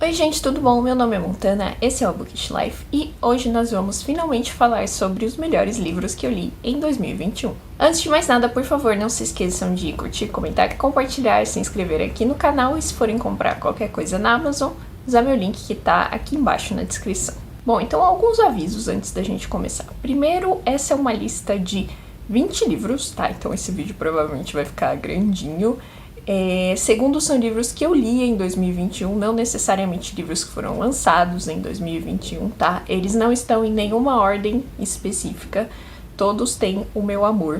Oi gente, tudo bom? Meu nome é Montana, esse é o Bookish Life e hoje nós vamos finalmente falar sobre os melhores livros que eu li em 2021. Antes de mais nada, por favor, não se esqueçam de curtir, comentar, compartilhar, se inscrever aqui no canal e se forem comprar qualquer coisa na Amazon, usar meu link que tá aqui embaixo na descrição. Bom, então alguns avisos antes da gente começar. Primeiro, essa é uma lista de 20 livros, tá? Então esse vídeo provavelmente vai ficar grandinho. Segundo, são livros que eu li em 2021, não necessariamente livros que foram lançados em 2021, tá? Eles não estão em nenhuma ordem específica, todos têm o meu amor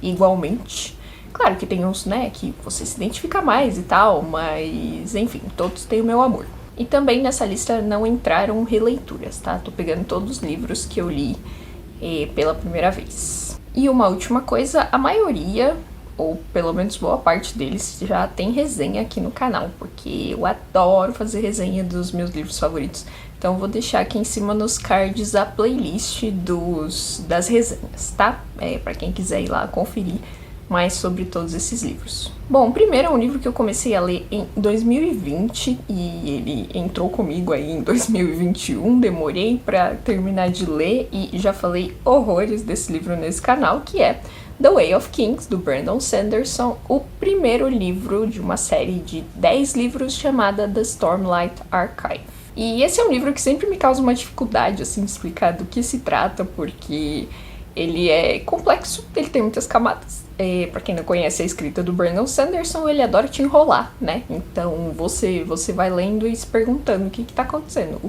igualmente. Claro que tem uns, né, que você se identifica mais e tal, mas enfim, todos têm o meu amor. E também nessa lista não entraram releituras, tá? Tô pegando todos os livros que eu li pela primeira vez. E uma última coisa, a maioria, ou pelo menos boa parte deles, já tem resenha aqui no canal, porque eu adoro fazer resenha dos meus livros favoritos. Então vou deixar aqui em cima nos cards a playlist das resenhas, tá? Pra quem quiser ir lá conferir mais sobre todos esses livros. Bom, primeiro é um livro que eu comecei a ler em 2020 e ele entrou comigo aí em 2021, demorei pra terminar de ler e já falei horrores desse livro nesse canal, que é The Way of Kings, do Brandon Sanderson, o primeiro livro de uma série de 10 livros chamada The Stormlight Archive. E esse é um livro que sempre me causa uma dificuldade, assim, de explicar do que se trata, porque ele é complexo, ele tem muitas camadas. Pra quem não conhece a escrita do Brandon Sanderson, ele adora te enrolar, né? Então você vai lendo e se perguntando o que tá acontecendo,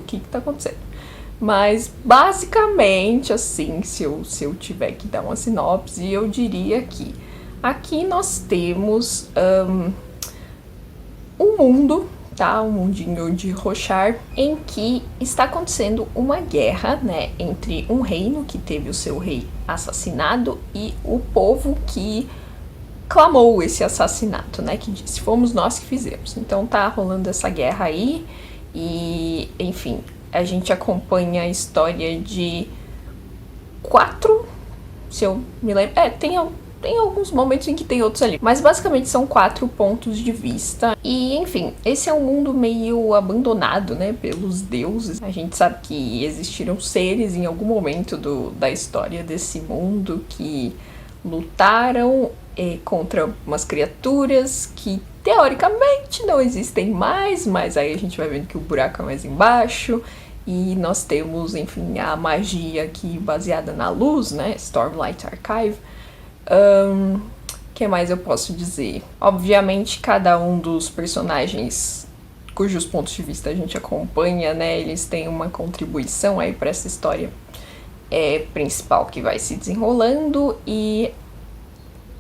Mas, basicamente, assim, se eu tiver que dar uma sinopse, eu diria que aqui nós temos um mundo, tá? Um mundinho de Roshar, em que está acontecendo uma guerra, né? Entre um reino que teve o seu rei assassinado e o povo que clamou esse assassinato, né? Que disse, fomos nós que fizemos. Então tá rolando essa guerra aí e, enfim, a gente acompanha a história de 4, se eu me lembro. Tem alguns momentos em que tem outros ali. Mas basicamente são 4 pontos de vista. E, enfim, esse é um mundo meio abandonado, né, pelos deuses. A gente sabe que existiram seres em algum momento da história desse mundo que lutaram contra umas criaturas que teoricamente não existem mais, mas aí a gente vai vendo que o buraco é mais embaixo. E nós temos, enfim, a magia aqui baseada na luz, né? Stormlight Archive. Que mais eu posso dizer? Obviamente, cada um dos personagens cujos pontos de vista a gente acompanha, né? Eles têm uma contribuição aí para essa história principal que vai se desenrolando e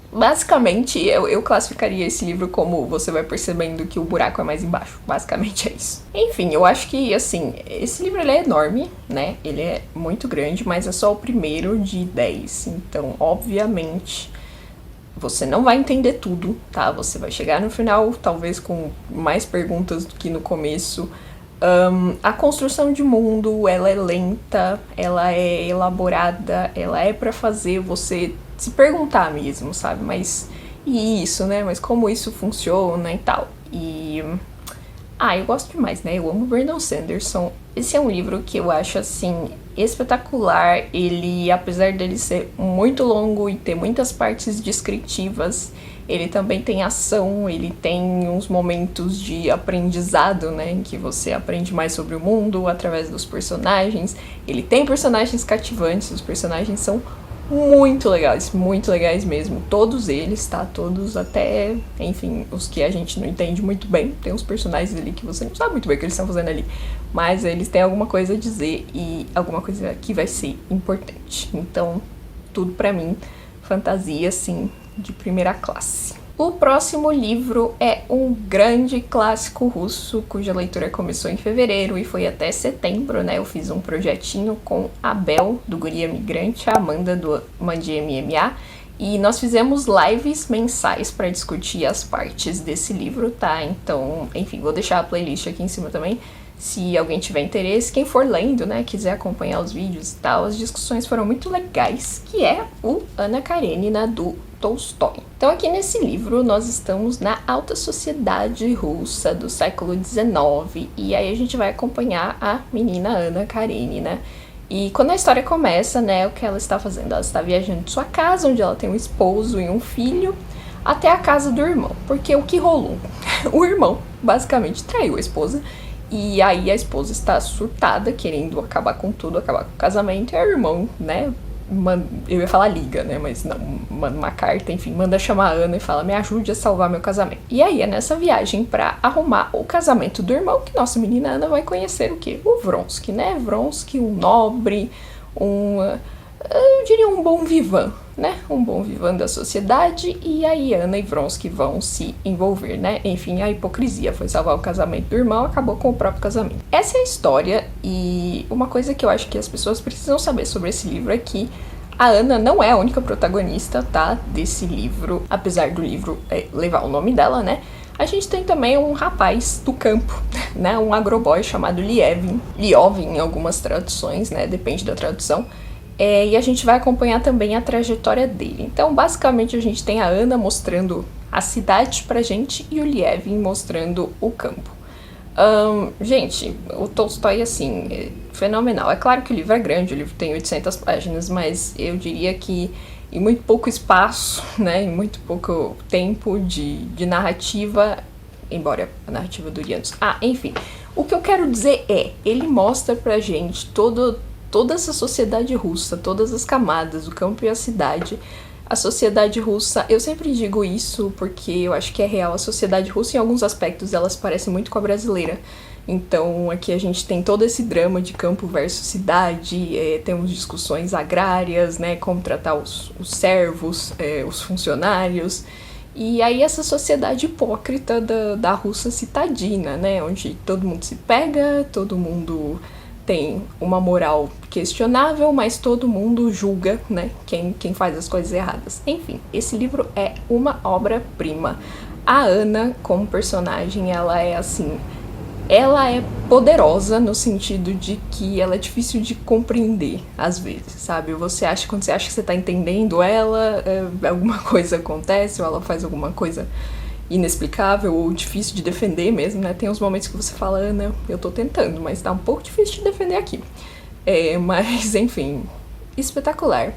basicamente, eu classificaria esse livro como você vai percebendo que o buraco é mais embaixo. Basicamente é isso. Enfim, eu acho que, assim, esse livro ele é enorme, né? Ele é muito grande, mas é só o primeiro de 10. Então, obviamente, você não vai entender tudo, tá? Você vai chegar no final, talvez com mais perguntas do que no começo. A construção de mundo, ela é lenta, ela é elaborada, ela é pra fazer você se perguntar mesmo, sabe? Mas e isso, né? Mas como isso funciona e tal. E eu gosto demais, né? Eu amo Brandon Sanderson. Esse é um livro que eu acho, assim, espetacular. Ele, apesar dele ser muito longo e ter muitas partes descritivas, ele também tem ação, ele tem uns momentos de aprendizado, né, em que você aprende mais sobre o mundo através dos personagens. Ele tem personagens cativantes, os personagens são muito legais mesmo. Todos eles, tá? Todos até, enfim, os que a gente não entende muito bem. Tem uns personagens ali que você não sabe muito bem o que eles estão fazendo ali. Mas eles têm alguma coisa a dizer e alguma coisa que vai ser importante. Então, tudo pra mim, fantasia, assim, de primeira classe. O próximo livro é um grande clássico russo, cuja leitura começou em fevereiro e foi até setembro, né? Eu fiz um projetinho com a Bel, do Guria Migrante, a Amanda, do Mandi MMA, E nós fizemos lives mensais para discutir as partes desse livro, tá? Então, enfim, vou deixar a playlist aqui em cima também, se alguém tiver interesse. Quem for lendo, né, quiser acompanhar os vídeos e tal, as discussões foram muito legais, que é o Anna Karenina, do Tolstói. Então aqui nesse livro nós estamos na alta sociedade russa do século XIX, e aí a gente vai acompanhar a menina Anna Karenina. E quando a história começa, né, o que ela está fazendo? Ela está viajando de sua casa, onde ela tem um esposo e um filho, até a casa do irmão. Porque o que rolou? O irmão basicamente traiu a esposa, e aí a esposa está surtada, querendo acabar com tudo, acabar com o casamento, e o irmão, né, eu ia falar liga, né, mas não, manda uma carta, enfim, manda chamar a Ana e fala, me ajude a salvar meu casamento. E aí é nessa viagem pra arrumar o casamento do irmão que nossa menina Ana vai conhecer o quê? O Vronsky, né, Vronsky, um nobre, eu diria um bom vivan, né, um bom vivan da sociedade, e aí Ana e Vronsky vão se envolver, né, enfim, a hipocrisia foi salvar o casamento do irmão, acabou com o próprio casamento. Essa é a história, e uma coisa que eu acho que as pessoas precisam saber sobre esse livro é que a Ana não é a única protagonista, tá, desse livro, apesar do livro levar o nome dela, né. A gente tem também um rapaz do campo, né, um agroboy chamado Liovin em algumas traduções, né, depende da tradução. E a gente vai acompanhar também a trajetória dele. Então, basicamente, a gente tem a Ana mostrando a cidade pra gente e o Lievin mostrando o campo. Gente, o Tolstói, assim, é fenomenal. É claro que o livro é grande, o livro tem 800 páginas, mas eu diria que em muito pouco espaço, né, em muito pouco tempo de narrativa, embora a narrativa dure anos. Enfim, o que eu quero dizer é, ele mostra pra gente toda essa sociedade russa, todas as camadas, o campo e a cidade. A sociedade russa, eu sempre digo isso porque eu acho que é real, a sociedade russa em alguns aspectos ela se parece muito com a brasileira. Então aqui a gente tem todo esse drama de campo versus cidade, temos discussões agrárias, né, como tratar os servos, os funcionários. E aí essa sociedade hipócrita da Rússia citadina, né, onde todo mundo se pega, todo mundo tem uma moral questionável, mas todo mundo julga, né, quem faz as coisas erradas. Enfim, esse livro é uma obra-prima. A Ana, como personagem, ela é assim, ela é poderosa no sentido de que ela é difícil de compreender, às vezes, sabe? Quando você acha que você tá entendendo ela, alguma coisa acontece, ou ela faz alguma coisa inexplicável ou difícil de defender mesmo, né? Tem uns momentos que você fala, Ana, eu tô tentando, mas tá um pouco difícil de defender aqui. Mas, enfim, espetacular.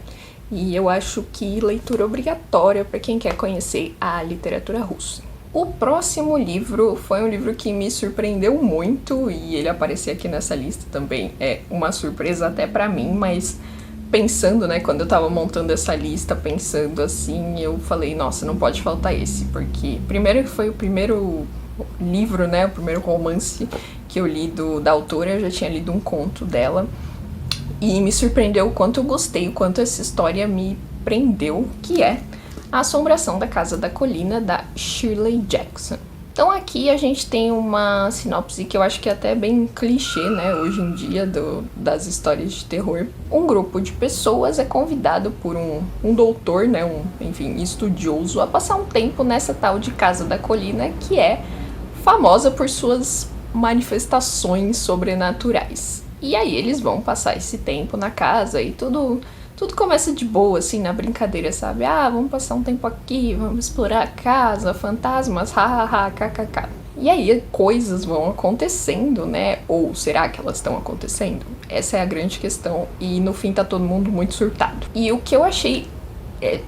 E eu acho que leitura obrigatória para quem quer conhecer a literatura russa. O próximo livro foi um livro que me surpreendeu muito, e ele aparecer aqui nessa lista também é uma surpresa até pra mim, mas pensando, né, quando eu tava montando essa lista, pensando assim, eu falei, nossa, não pode faltar esse, porque primeiro foi o primeiro livro, né, o primeiro romance que eu li da autora, eu já tinha lido um conto dela, e me surpreendeu o quanto eu gostei, o quanto essa história me prendeu, que é A Assombração da Casa da Colina, da Shirley Jackson. Então aqui a gente tem uma sinopse que eu acho que é até bem clichê, né, hoje em dia, das histórias de terror. Um grupo de pessoas é convidado por um doutor, né, enfim, estudioso, a passar um tempo nessa tal de Casa da Colina, que é famosa por suas manifestações sobrenaturais. E aí eles vão passar esse tempo na casa e tudo começa de boa, assim, na brincadeira, sabe? Vamos passar um tempo aqui, vamos explorar a casa, fantasmas, hahaha, kkk. E aí coisas vão acontecendo, né? Ou será que elas estão acontecendo? Essa é a grande questão, e no fim tá todo mundo muito surtado. E o que eu achei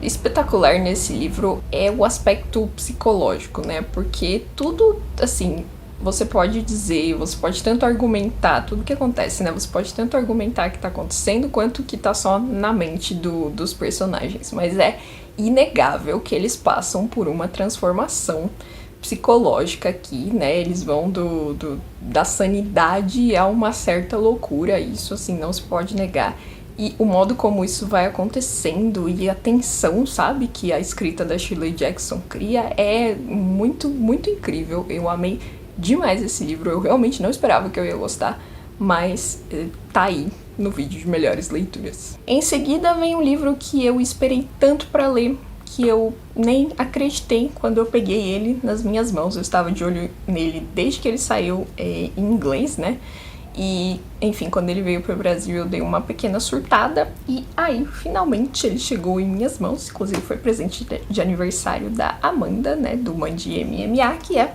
espetacular nesse livro é o aspecto psicológico, né? Porque tudo, assim, você pode dizer, você pode tanto argumentar tudo que acontece, né? Você pode tanto argumentar que tá acontecendo quanto que tá só na mente dos personagens. Mas é inegável que eles passam por uma transformação psicológica aqui, né? Eles vão da sanidade a uma certa loucura. Isso, assim, não se pode negar. E o modo como isso vai acontecendo e a tensão, sabe, que a escrita da Shirley Jackson cria é muito, muito incrível. Eu amei demais esse livro, eu realmente não esperava que eu ia gostar, mas tá aí, no vídeo de melhores leituras. Em seguida vem um livro que eu esperei tanto pra ler, que eu nem acreditei quando eu peguei ele nas minhas mãos. Eu estava de olho nele desde que ele saiu em inglês, né? E, enfim, quando ele veio pro Brasil eu dei uma pequena surtada. E aí, finalmente, ele chegou em minhas mãos. Inclusive foi presente de aniversário da Amanda, né? Do Mandi MMA, que é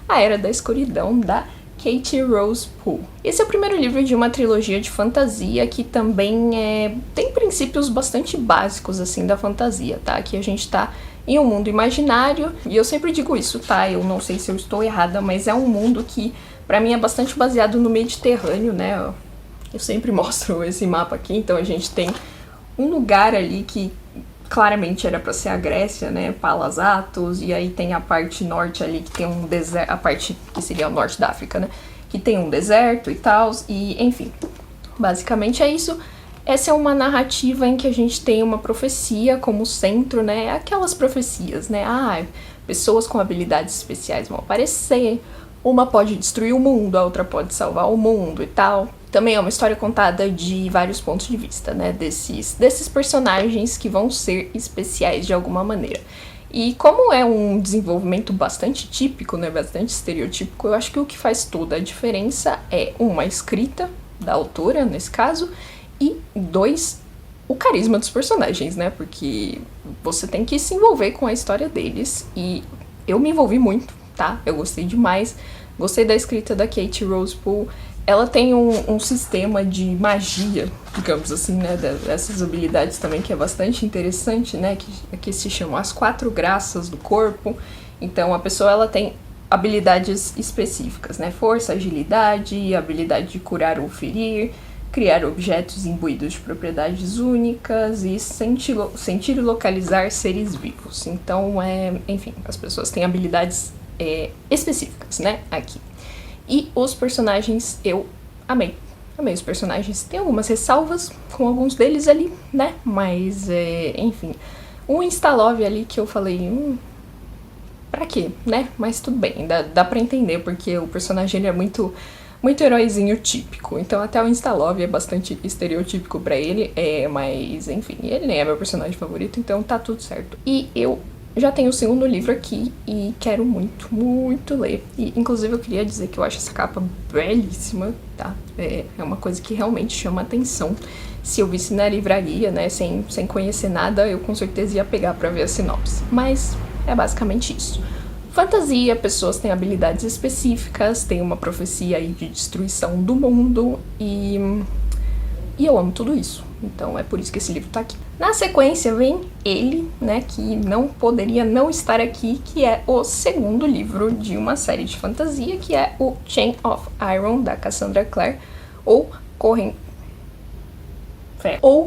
A Era da Escuridão, da Katie Rose Poole. Esse é o primeiro livro de uma trilogia de fantasia que também tem princípios bastante básicos, assim, da fantasia, tá? Aqui a gente tá em um mundo imaginário, e eu sempre digo isso, tá? Eu não sei se eu estou errada, mas é um mundo que, pra mim, é bastante baseado no Mediterrâneo, né? Eu sempre mostro esse mapa aqui, então a gente tem um lugar ali que claramente era para ser a Grécia, né, Palas Athos, e aí tem a parte norte ali que tem um deserto, a parte que seria o norte da África, né, que tem um deserto e tal, e enfim, basicamente é isso. Essa é uma narrativa em que a gente tem uma profecia como centro, né, aquelas profecias, né, pessoas com habilidades especiais vão aparecer, uma pode destruir o mundo, a outra pode salvar o mundo e tal. Também é uma história contada de vários pontos de vista, né, desses personagens que vão ser especiais de alguma maneira. E como é um desenvolvimento bastante típico, né, bastante estereotípico, eu acho que o que faz toda a diferença é, uma, a escrita da autora, nesse caso, e dois, o carisma dos personagens, né, porque você tem que se envolver com a história deles, e eu me envolvi muito, tá, eu gostei demais, gostei da escrita da Katie Rose Poole. Ela tem um sistema de magia, digamos assim, né, dessas habilidades também, que é bastante interessante, né, que se chamam as 4 graças do corpo. Então a pessoa, ela tem habilidades específicas, né, força, agilidade, habilidade de curar ou ferir, criar objetos imbuídos de propriedades únicas e sentir e localizar seres vivos. Então, enfim, as pessoas têm habilidades específicas, né, aqui. E os personagens, eu amei. Amei os personagens. Tem algumas ressalvas com alguns deles ali, né? Mas, enfim. Um Instalove ali que eu falei, pra quê, né? Mas tudo bem, dá pra entender, porque o personagem ele é muito heróizinho típico. Então até o Instalove é bastante estereotípico pra ele. Mas, enfim, ele nem é meu personagem favorito, então tá tudo certo. E eu já tenho o segundo livro aqui e quero muito, muito ler. E, inclusive, eu queria dizer que eu acho essa capa belíssima, tá? É uma coisa que realmente chama atenção. Se eu visse na livraria, né, sem conhecer nada, eu com certeza ia pegar pra ver a sinopse. Mas é basicamente isso. Fantasia, pessoas têm habilidades específicas, tem uma profecia aí de destruição do mundo e eu amo tudo isso. Então é por isso que esse livro tá aqui. Na sequência vem ele, né, que não poderia não estar aqui, que é o segundo livro de uma série de fantasia, que é o Chain of Iron, da Cassandra Clare, ou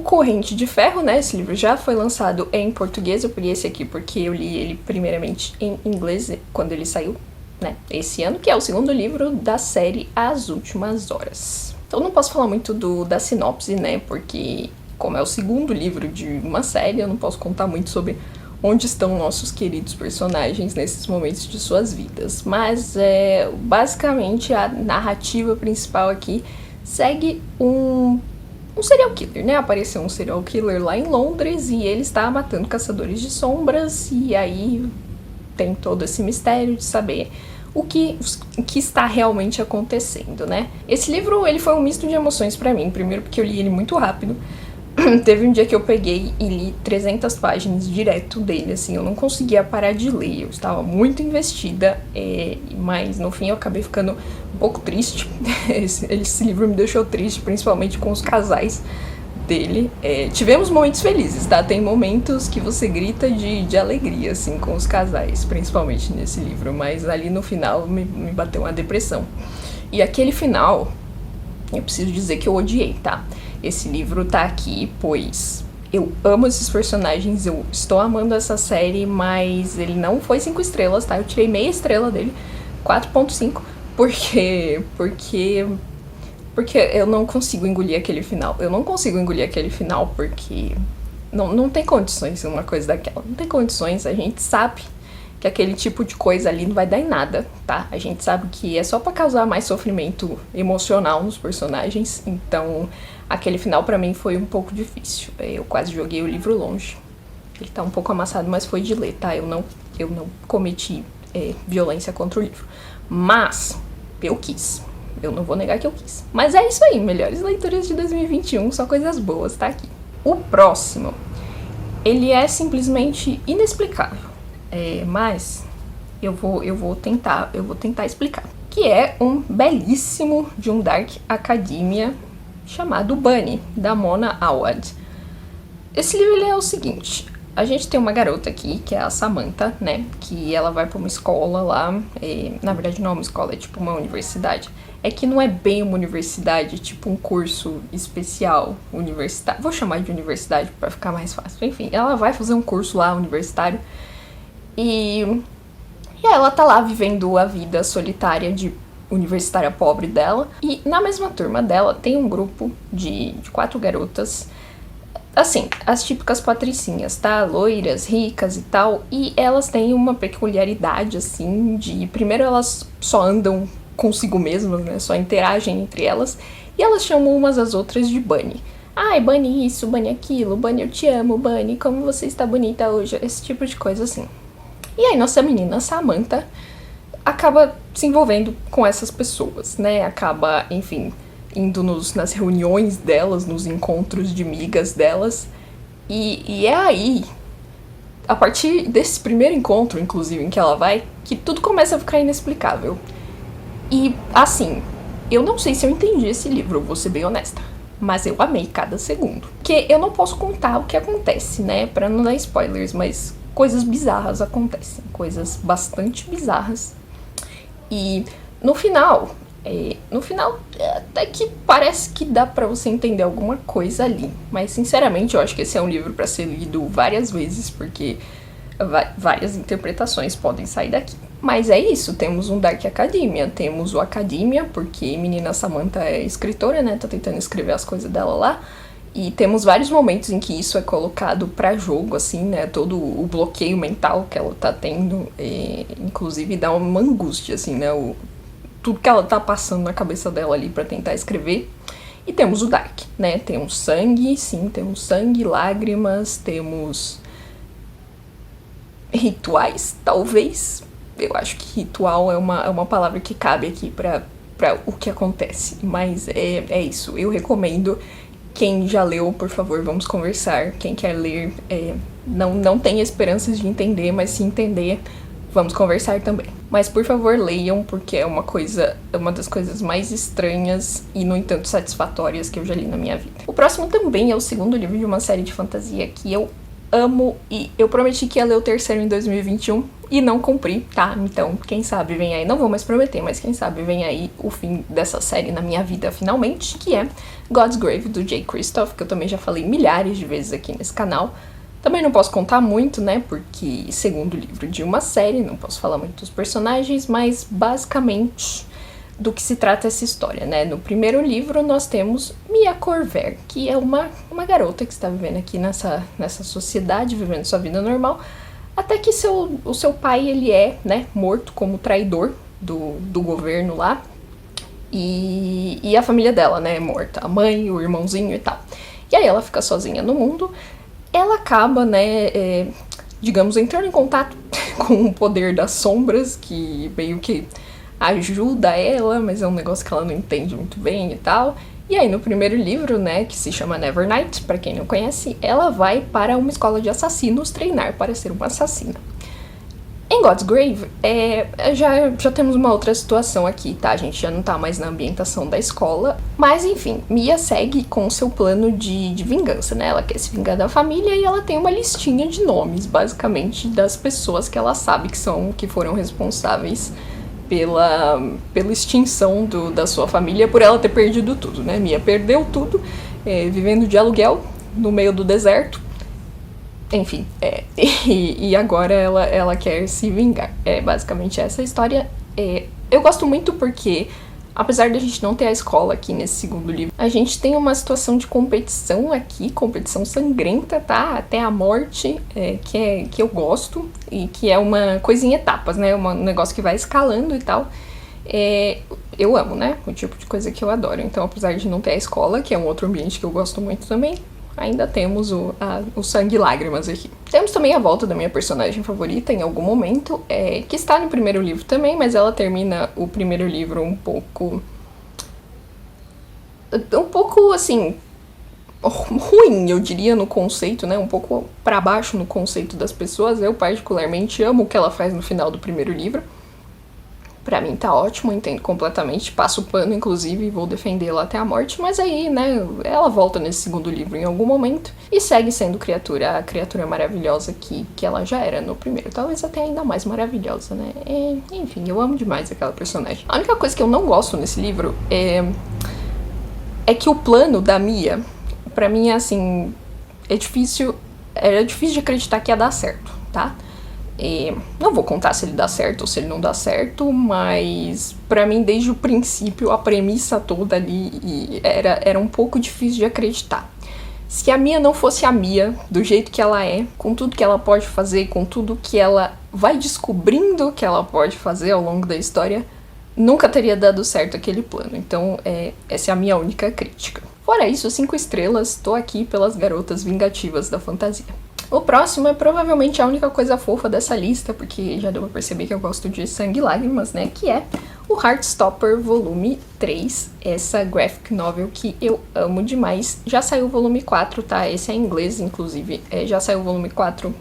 Corrente de Ferro, né? Esse livro já foi lançado em português. Eu peguei esse aqui porque eu li ele primeiramente em inglês quando ele saiu, né, esse ano, que é o segundo livro da série As Últimas Horas. Então não posso falar muito da sinopse, né, porque como é o segundo livro de uma série, eu não posso contar muito sobre onde estão nossos queridos personagens nesses momentos de suas vidas. Mas, basicamente, a narrativa principal aqui segue um serial killer, né? Apareceu um serial killer lá em Londres e ele está matando caçadores de sombras, e aí tem todo esse mistério de saber o que está realmente acontecendo, né? Esse livro, ele foi um misto de emoções pra mim. Primeiro porque eu li ele muito rápido. Teve um dia que eu peguei e li 300 páginas direto dele, assim, eu não conseguia parar de ler, eu estava muito investida, mas no fim eu acabei ficando um pouco triste. Esse livro me deixou triste, principalmente com os casais dele. Tivemos momentos felizes, tá? Tem momentos que você grita de alegria, assim, com os casais, principalmente nesse livro, mas ali no final me bateu uma depressão. E aquele final, eu preciso dizer que eu odiei, tá? Esse livro tá aqui, pois eu amo esses personagens, eu estou amando essa série, mas ele não foi 5 estrelas, tá? Eu tirei meia estrela dele, 4.5, porque eu não consigo engolir aquele final. Eu não consigo engolir aquele final porque não tem condições uma coisa daquela. Não tem condições, a gente sabe que aquele tipo de coisa ali não vai dar em nada, tá? A gente sabe que é só pra causar mais sofrimento emocional nos personagens, então aquele final pra mim foi um pouco difícil. Eu quase joguei o livro longe. Ele tá um pouco amassado, mas foi de ler, tá? Eu não cometi violência contra o livro. Mas eu quis. Eu não vou negar que eu quis. Mas é isso aí, melhores leituras de 2021, só coisas boas, tá aqui. O próximo, ele é simplesmente inexplicável. Mas eu vou tentar explicar. Que é um belíssimo de um Dark Academia chamado Bunny, da Mona Awad. Esse livro ele é o seguinte: a gente tem uma garota aqui, que é a Samantha, né, que ela vai pra uma escola lá, na verdade não é uma escola, é tipo uma universidade. É que não é bem uma universidade, tipo um curso especial universitário. Vou chamar de universidade pra ficar mais fácil. Enfim, ela vai fazer um curso lá universitário e aí ela tá lá vivendo a vida solitária de universitária pobre dela. E na mesma turma dela tem um grupo de 4 garotas, assim, as típicas patricinhas, tá? Loiras, ricas e tal. E elas têm uma peculiaridade, assim, de... Primeiro, elas só andam consigo mesmas, né? Só interagem entre elas. E elas chamam umas às outras de Bunny. Ai, Bunny isso, Bunny aquilo, Bunny eu te amo, Bunny, como você está bonita hoje. Esse tipo de coisa, assim. E aí, nossa menina, Samantha, acaba se envolvendo com essas pessoas, né? Acaba, enfim... indo nas reuniões delas, nos encontros de migas delas. E é aí, a partir desse primeiro encontro, inclusive, em que ela vai, que tudo começa a ficar inexplicável. E, assim, eu não sei se eu entendi esse livro, vou ser bem honesta. Mas eu amei cada segundo. Porque eu não posso contar o que acontece, né? Pra não dar spoilers, mas coisas bizarras acontecem. Coisas bastante bizarras. E no final... até que parece que dá pra você entender alguma coisa ali. Mas, sinceramente, eu acho que esse é um livro pra ser lido várias vezes, porque várias interpretações podem sair daqui. Mas é isso, temos um Dark Academia, temos o Academia, porque menina Samantha é escritora, né, tá tentando escrever as coisas dela lá. E temos vários momentos em que isso é colocado pra jogo, assim, né, todo o bloqueio mental que ela tá tendo, inclusive dá uma angústia, assim, né, tudo que ela tá passando na cabeça dela ali pra tentar escrever. E temos o Dark, né? Temos sangue, sim, temos sangue, lágrimas, temos rituais, talvez. Eu acho que ritual é uma palavra que cabe aqui pra o que acontece. Mas é isso, eu recomendo. Quem já leu, por favor, vamos conversar. Quem quer ler, não tem esperanças de entender, mas se entender... vamos conversar também. Mas, por favor, leiam, porque é uma das coisas mais estranhas e, no entanto, satisfatórias que eu já li na minha vida. O próximo também é o segundo livro de uma série de fantasia que eu amo e eu prometi que ia ler o terceiro em 2021 e não cumpri, tá? Então, quem sabe vem aí, não vou mais prometer, mas quem sabe vem aí o fim dessa série na minha vida finalmente, que é God's Grave, do Jay Kristoff, que eu também já falei milhares de vezes aqui nesse canal. Também não posso contar muito, né, porque segundo livro de uma série, não posso falar muito dos personagens, mas basicamente do que se trata essa história, né. No primeiro livro nós temos Mia Corver, que é uma garota que está vivendo aqui nessa sociedade, vivendo sua vida normal, até que o seu pai, ele é, né, morto como traidor do governo lá, e a família dela, né, é morta, a mãe, o irmãozinho e tal. E aí ela fica sozinha no mundo. Ela acaba, né, digamos, entrando em contato com o poder das sombras, que meio que ajuda ela, mas é um negócio que ela não entende muito bem e tal. E aí, no primeiro livro, né, que se chama Nevernight, pra quem não conhece, ela vai para uma escola de assassinos treinar para ser uma assassina. Em God's Grave, já temos uma outra situação aqui, tá? A gente já não tá mais na ambientação da escola. Mas, enfim, Mia segue com o seu plano de vingança, né? Ela quer se vingar da família e ela tem uma listinha de nomes, basicamente, das pessoas que ela sabe que foram responsáveis pela extinção da sua família, por ela ter perdido tudo, né? Mia perdeu tudo, vivendo de aluguel no meio do deserto. Enfim, e agora ela quer se vingar. É basicamente essa a história. Eu gosto muito porque, apesar de a gente não ter a escola aqui nesse segundo livro, a gente tem uma situação de competição aqui, competição sangrenta, tá? Até a morte, que eu gosto, e que é uma coisa em etapas, né? Um negócio que vai escalando e tal. Eu amo, né? O tipo de coisa que eu adoro. Então, apesar de não ter a escola, que é um outro ambiente que eu gosto muito também, ainda temos o sangue e lágrimas aqui. Temos também a volta da minha personagem favorita em algum momento, que está no primeiro livro também, mas ela termina o primeiro livro um pouco assim, ruim, eu diria, no conceito, né? Um pouco pra baixo no conceito das pessoas. Eu particularmente amo o que ela faz no final do primeiro livro. Pra mim tá ótimo, entendo completamente, passo o pano, inclusive, e vou defendê-la até a morte, mas aí, né, ela volta nesse segundo livro em algum momento e segue sendo a criatura maravilhosa que ela já era no primeiro, talvez até ainda mais maravilhosa, né, enfim, eu amo demais aquela personagem. A única coisa que eu não gosto nesse livro é que o plano da Mia, pra mim, assim, era difícil de acreditar que ia dar certo, tá? Não vou contar se ele dá certo ou se ele não dá certo, mas pra mim desde o princípio a premissa toda ali era um pouco difícil de acreditar. Se a Mia não fosse a Mia, do jeito que ela é, com tudo que ela pode fazer, com tudo que ela vai descobrindo que ela pode fazer ao longo da história, nunca teria dado certo aquele plano. Então essa é a minha única crítica. Fora isso, 5 estrelas, tô aqui pelas garotas vingativas da fantasia. O próximo é provavelmente a única coisa fofa dessa lista, porque já deu pra perceber que eu gosto de sangue e lágrimas, né? Que é o Heartstopper volume 3, essa graphic novel que eu amo demais. Já saiu o volume 4, tá? Esse é em inglês, inclusive. Já saiu o volume 4,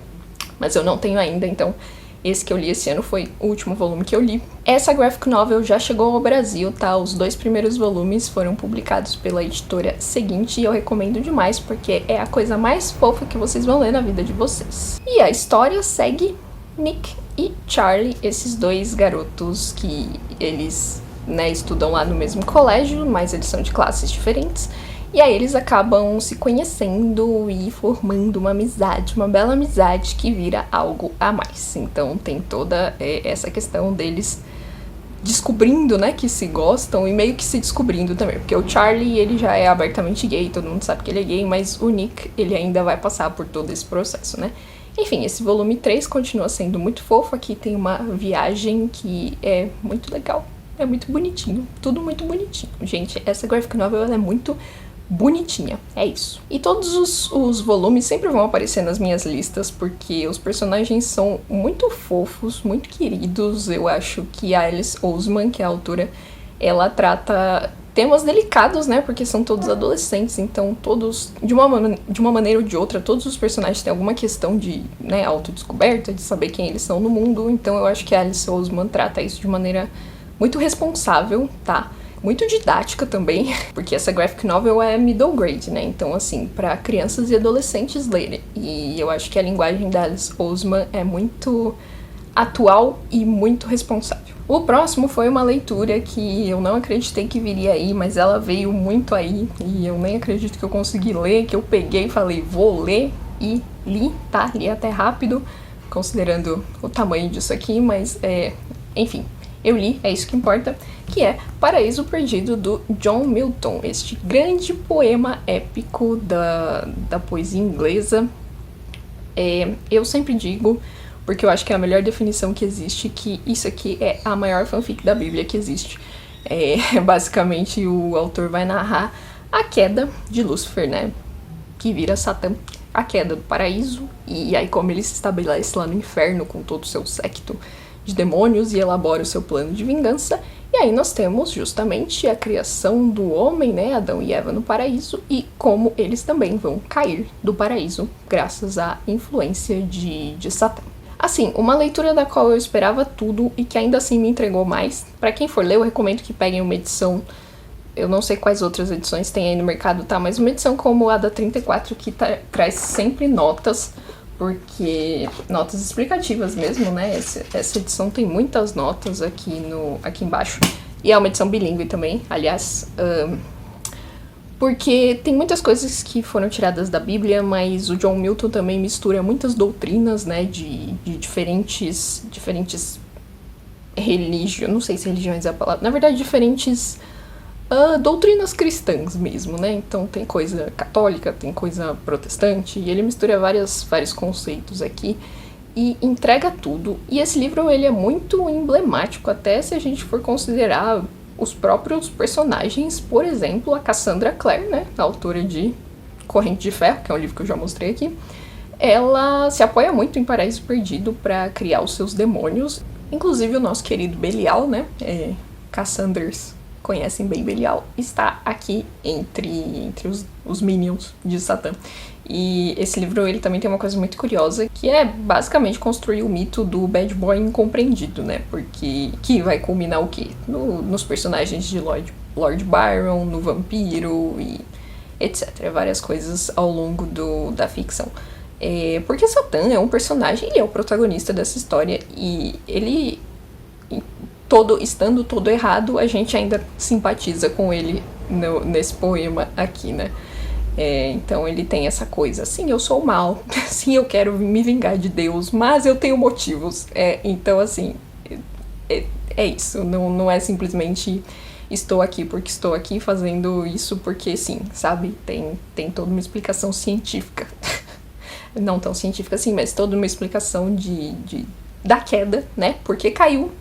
mas eu não tenho ainda, então esse que eu li esse ano foi o último volume que eu li. Essa graphic novel já chegou ao Brasil, tá? Os 2 primeiros volumes foram publicados pela editora Seguinte e eu recomendo demais porque é a coisa mais fofa que vocês vão ler na vida de vocês. E a história segue Nick e Charlie, esses 2 garotos que eles, né, estudam lá no mesmo colégio, mas eles são de classes diferentes. E aí eles acabam se conhecendo e formando uma amizade, uma bela amizade que vira algo a mais. Então tem toda essa questão deles descobrindo, né, que se gostam e meio que se descobrindo também. Porque o Charlie, ele já é abertamente gay, todo mundo sabe que ele é gay, mas o Nick, ele ainda vai passar por todo esse processo, né. Enfim, esse volume 3 continua sendo muito fofo. Aqui tem uma viagem que é muito legal, é muito bonitinho, tudo muito bonitinho. Gente, essa graphic novel ela é muito bonitinha, é isso. E todos os volumes sempre vão aparecer nas minhas listas, porque os personagens são muito fofos, muito queridos. Eu acho que a Alice Oseman, que é a autora, ela trata temas delicados, né, porque são todos adolescentes, então todos, de uma maneira ou de outra, todos os personagens têm alguma questão de, né, autodescoberta, de saber quem eles são no mundo. Então eu acho que a Alice Oseman trata isso de maneira muito responsável, tá? Muito didática também, porque essa graphic novel é middle grade, né? Então, assim, para crianças e adolescentes lerem. E eu acho que a linguagem da Alice Oseman é muito atual e muito responsável. O próximo foi uma leitura que eu não acreditei que viria aí, mas ela veio muito aí, e eu nem acredito que eu consegui ler, que eu peguei e falei, vou ler, e li, tá? Li até rápido, considerando o tamanho disso aqui, mas, enfim, eu li, é isso que importa, que é Paraíso Perdido, do John Milton, este grande poema épico da poesia inglesa. Eu sempre digo, porque eu acho que é a melhor definição que existe, que isso aqui é a maior fanfic da Bíblia que existe. Basicamente, o autor vai narrar a queda de Lúcifer, né, que vira Satã, a queda do paraíso, e aí como ele se estabelece lá no inferno com todo o seu séquito de demônios e elabora o seu plano de vingança. E aí nós temos justamente a criação do homem, né, Adão e Eva no paraíso, e como eles também vão cair do paraíso graças à influência de Satã. Assim, uma leitura da qual eu esperava tudo e que ainda assim me entregou mais. Pra quem for ler, eu recomendo que peguem uma edição, eu não sei quais outras edições tem aí no mercado, tá, mas uma edição como a da 34 que traz sempre notas, porque notas explicativas mesmo, né? Essa edição tem muitas notas aqui embaixo. E é uma edição bilíngue também, aliás. Porque tem muitas coisas que foram tiradas da Bíblia, mas o John Milton também mistura muitas doutrinas, né? De diferentes religiões. Não sei se religiões é a palavra. Na verdade, diferentes doutrinas cristãs mesmo, né? Então tem coisa católica, tem coisa protestante, e ele mistura vários conceitos aqui. e entrega tudo. E esse livro ele é muito emblemático, até se a gente for considerar os próprios personagens, por exemplo, a Cassandra Clare, né, a autora de Corrente de Ferro, que é um livro que eu já mostrei aqui. Ela se apoia muito em Paraíso Perdido para criar os seus demônios. Inclusive o nosso querido Belial, né, Cassanders conhecem bem Belial, está aqui entre os minions de Satã. E esse livro ele também tem uma coisa muito curiosa, que é basicamente construir o mito do bad boy incompreendido, né? Porque que vai culminar o quê? Nos personagens de Lord Byron, no vampiro e etc. Várias coisas ao longo da ficção. Porque Satã é um personagem, ele é o protagonista dessa história e ele... estando todo errado, a gente ainda simpatiza com ele nesse poema aqui, né? Então ele tem essa coisa, sim, eu sou mal, sim, eu quero me vingar de Deus, mas eu tenho motivos. Então, assim, é isso, não é simplesmente estou aqui porque estou aqui fazendo isso porque sim, sabe? Tem toda uma explicação científica. Não tão científica assim, mas toda uma explicação da queda, né? Porque caiu,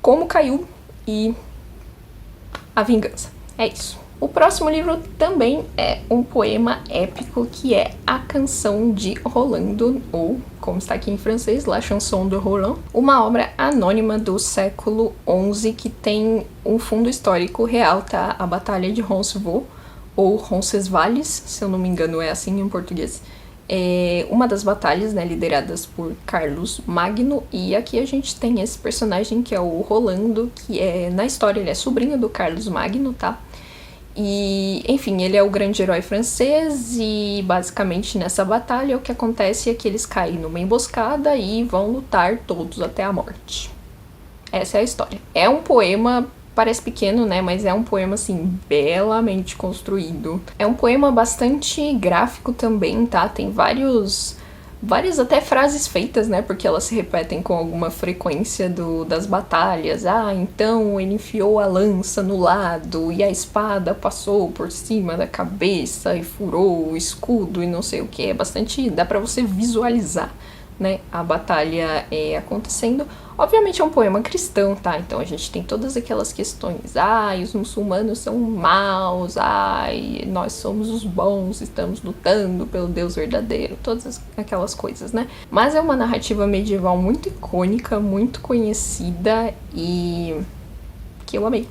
como caiu e a vingança. É isso. O próximo livro também é um poema épico que é A Canção de Rolando, ou, como está aqui em francês, La Chanson de Roland, uma obra anônima do século XI que tem um fundo histórico real, tá? A Batalha de Roncesvalles, ou Roncesvalles, se eu não me engano é assim em português. É uma das batalhas, né, lideradas por Carlos Magno, e aqui a gente tem esse personagem que é o Rolando, que na história ele é sobrinho do Carlos Magno, tá? E, enfim, ele é o grande herói francês e basicamente nessa batalha o que acontece é que eles caem numa emboscada e vão lutar todos até a morte. Essa é a história. É um poema, parece pequeno, né, mas é um poema, assim, belamente construído. É um poema bastante gráfico também, tá? Tem várias até frases feitas, né, porque elas se repetem com alguma frequência das batalhas. Então ele enfiou a lança no lado e a espada passou por cima da cabeça e furou o escudo e não sei o que. É bastante, dá pra você visualizar, né, a batalha acontecendo. Obviamente é um poema cristão, tá? Então a gente tem todas aquelas questões. Os muçulmanos são maus. Nós somos os bons, estamos lutando pelo Deus verdadeiro. Todas aquelas coisas, né? Mas é uma narrativa medieval muito icônica, muito conhecida e que eu amei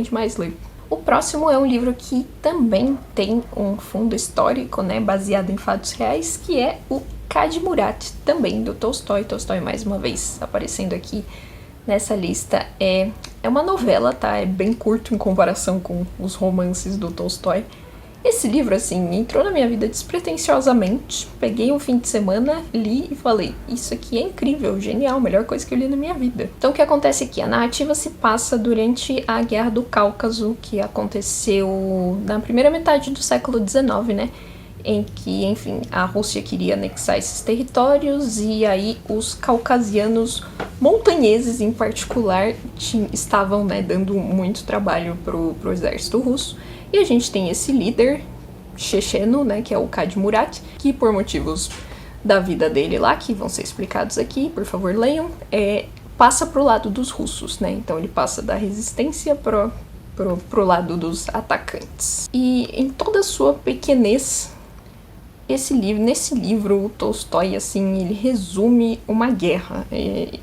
demais ler. O próximo é um livro que também tem um fundo histórico, né, baseado em fatos reais, que é o Cade Murat, também do Tolstói. Tolstói, mais uma vez, aparecendo aqui nessa lista. É uma novela, tá? É bem curto em comparação com os romances do Tolstói. Esse livro, assim, entrou na minha vida despretensiosamente. Peguei um fim de semana, li e falei, isso aqui é incrível, genial, melhor coisa que eu li na minha vida. Então o que acontece aqui? A narrativa se passa durante a Guerra do Cáucaso, que aconteceu na primeira metade do século XIX, né? Em que, enfim, a Rússia queria anexar esses territórios e aí os caucasianos montanheses, em particular, estavam, né, dando muito trabalho pro exército russo. E a gente tem esse líder checheno, né, que é o Cade Murat, que por motivos da vida dele lá, que vão ser explicados aqui, por favor leiam, passa pro lado dos russos, né? Então ele passa da resistência pro lado dos atacantes. E em toda a sua pequenez, nesse livro, o Tolstói, assim, ele resume uma guerra.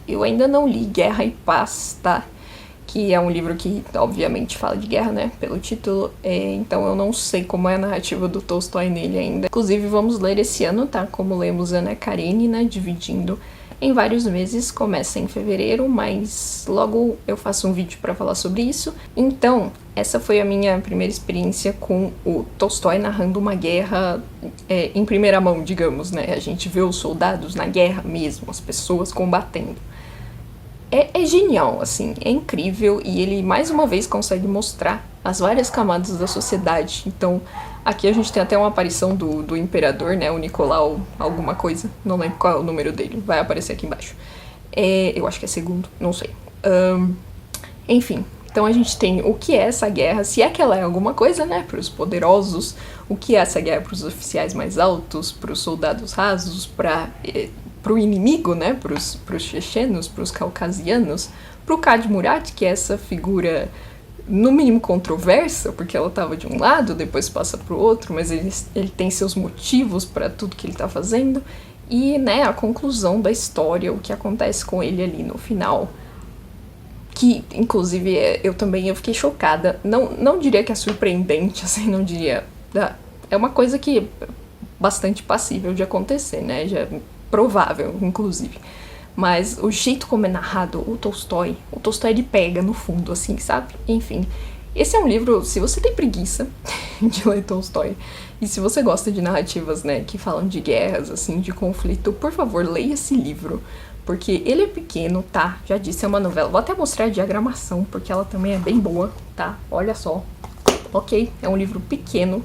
Eu ainda não li Guerra e Paz, tá? Que é um livro que, obviamente, fala de guerra, né? Pelo título. Então eu não sei como é a narrativa do Tolstói nele ainda. Inclusive, vamos ler esse ano, tá? Como lemos Ana Karenina, dividindo em vários meses. Começa em fevereiro, mas logo eu faço um vídeo pra falar sobre isso. Então, essa foi a minha primeira experiência com o Tolstói narrando uma guerra em primeira mão, digamos, né? A gente vê os soldados na guerra mesmo, as pessoas combatendo. É genial, assim, é incrível, e ele mais uma vez consegue mostrar as várias camadas da sociedade. Então, aqui a gente tem até uma aparição do imperador, né, o Nicolau alguma coisa, não lembro qual é o número dele, vai aparecer aqui embaixo. Eu acho que é segundo, não sei. Enfim, então a gente tem o que é essa guerra, se é que ela é alguma coisa, né, para os poderosos, o que é essa guerra para os oficiais mais altos, para os soldados rasos, para pro inimigo, né, pros chechenos, pros caucasianos, pro Khad Murat, que é essa figura no mínimo controversa, porque ela tava de um lado, depois passa pro outro, mas ele tem seus motivos para tudo que ele tá fazendo, e, né, a conclusão da história, o que acontece com ele ali no final, que, inclusive, eu fiquei chocada, não diria que é surpreendente, assim, não diria, é uma coisa que é bastante passível de acontecer, né, já é provável, inclusive. Mas o jeito como é narrado, o Tolstói ele pega no fundo, assim, sabe? Enfim, esse é um livro, se você tem preguiça de ler Tolstói, e se você gosta de narrativas, né, que falam de guerras, assim, de conflito, por favor, leia esse livro, porque ele é pequeno, tá? Já disse, é uma novela. Vou até mostrar a diagramação, porque ela também é bem boa, tá? Olha só. Ok, é um livro pequeno,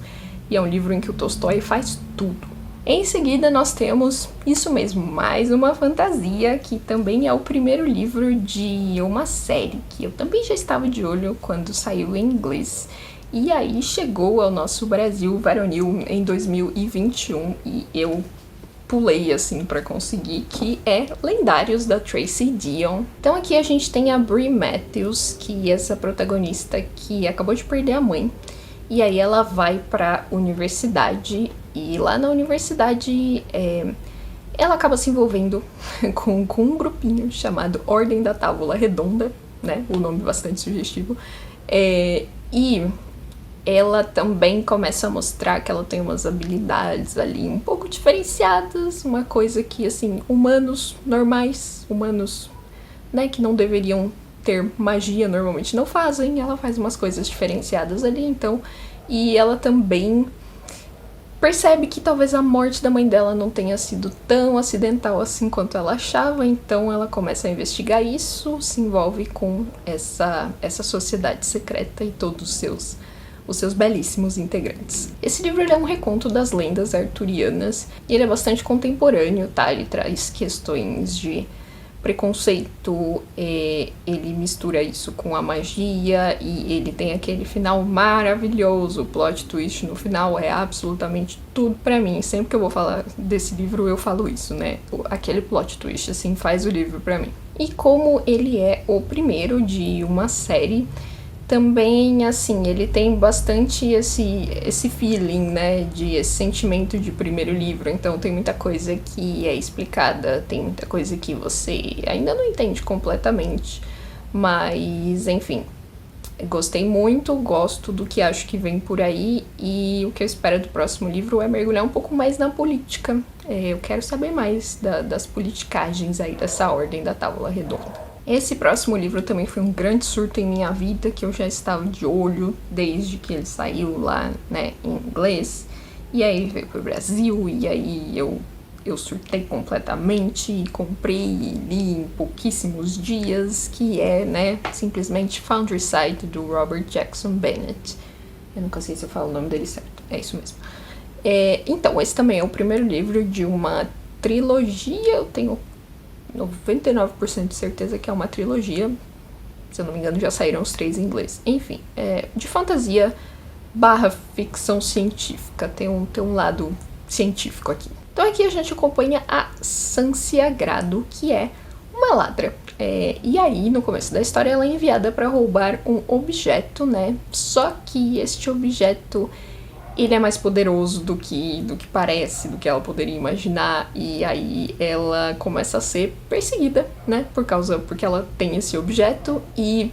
e é um livro em que o Tolstói faz tudo. Em seguida, nós temos, isso mesmo, mais uma fantasia, que também é o primeiro livro de uma série, que eu também já estava de olho quando saiu em inglês. E aí chegou ao nosso Brasil varonil em 2021, e eu pulei, assim, pra conseguir, que é Lendários, da Tracy Deonn. Então aqui a gente tem a Brie Matthews, que é essa protagonista que acabou de perder a mãe, e aí ela vai pra universidade, e lá na universidade ela acaba se envolvendo com um grupinho chamado Ordem da Távola Redonda, né, o nome bastante sugestivo, e ela também começa a mostrar que ela tem umas habilidades ali um pouco diferenciadas, uma coisa que, assim, humanos normais, humanos, né, que não deveriam ter magia, normalmente não fazem, ela faz umas coisas diferenciadas ali, então, e ela também percebe que talvez a morte da mãe dela não tenha sido tão acidental assim quanto ela achava, então ela começa a investigar isso, se envolve com essa sociedade secreta e todos os seus belíssimos integrantes. Esse livro ele é um reconto das lendas arturianas e ele é bastante contemporâneo, tá? Ele traz questões de preconceito, ele mistura isso com a magia e ele tem aquele final maravilhoso, o plot twist no final é absolutamente tudo pra mim. Sempre que eu vou falar desse livro eu falo isso, né? Aquele plot twist, assim, faz o livro pra mim. E como ele é o primeiro de uma série, também, assim, ele tem bastante esse feeling, né, esse sentimento de primeiro livro, então tem muita coisa que é explicada, tem muita coisa que você ainda não entende completamente, mas, enfim, gostei muito, gosto do que acho que vem por aí, e o que eu espero do próximo livro é mergulhar um pouco mais na política. Eu quero saber mais das politicagens aí dessa Ordem da Távola Redonda. Esse próximo livro também foi um grande surto em minha vida, que eu já estava de olho desde que ele saiu lá, né, em inglês. E aí ele veio pro Brasil, e aí eu surtei completamente e comprei e li em pouquíssimos dias, que é, né, simplesmente Foundryside, do Robert Jackson Bennett. Eu nunca sei se eu falo o nome dele certo, é isso mesmo. Então, esse também é o primeiro livro de uma trilogia, eu tenho 99% de certeza que é uma trilogia, se eu não me engano já saíram os 3 em inglês. Enfim, de fantasia / ficção científica, tem um lado científico aqui. Então aqui a gente acompanha a Sancia Grado, que é uma ladra. E aí, no começo da história, ela é enviada para roubar um objeto, né? Só que este objeto ele é mais poderoso do que parece, do que ela poderia imaginar, e aí ela começa a ser perseguida, né, porque ela tem esse objeto e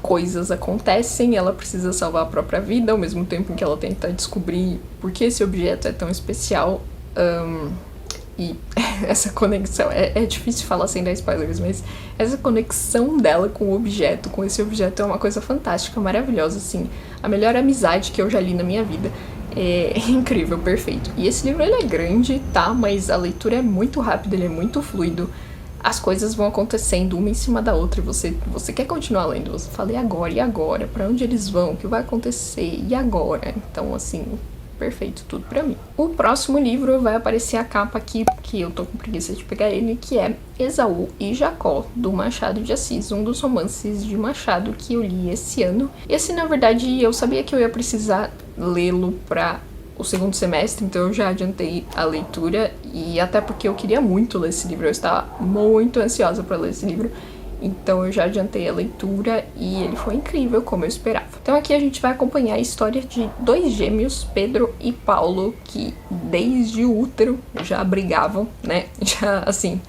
coisas acontecem, ela precisa salvar a própria vida, ao mesmo tempo em que ela tenta descobrir por que esse objeto é tão especial, e essa conexão, é difícil falar sem dar spoilers, mas essa conexão dela com o objeto, com esse objeto é uma coisa fantástica, maravilhosa, assim, a melhor amizade que eu já li na minha vida, é incrível, perfeito. E esse livro ele é grande, tá, mas a leitura é muito rápida, ele é muito fluido, as coisas vão acontecendo uma em cima da outra e você quer continuar lendo, você fala, e agora? Pra onde eles vão? O que vai acontecer? E agora? Então, assim, perfeito, tudo pra mim. O próximo livro vai aparecer a capa aqui, que eu tô com preguiça de pegar ele, que é Esaú e Jacó, do Machado de Assis, um dos romances de Machado que eu li esse ano. Esse, na verdade, eu sabia que eu ia precisar lê-lo pra o segundo semestre, então eu já adiantei a leitura, e até porque eu queria muito ler esse livro, eu estava muito ansiosa para ler esse livro, então eu já adiantei a leitura e ele foi incrível, como eu esperava. Então aqui a gente vai acompanhar a história de dois gêmeos, Pedro e Paulo, que desde o útero já brigavam, né, já assim...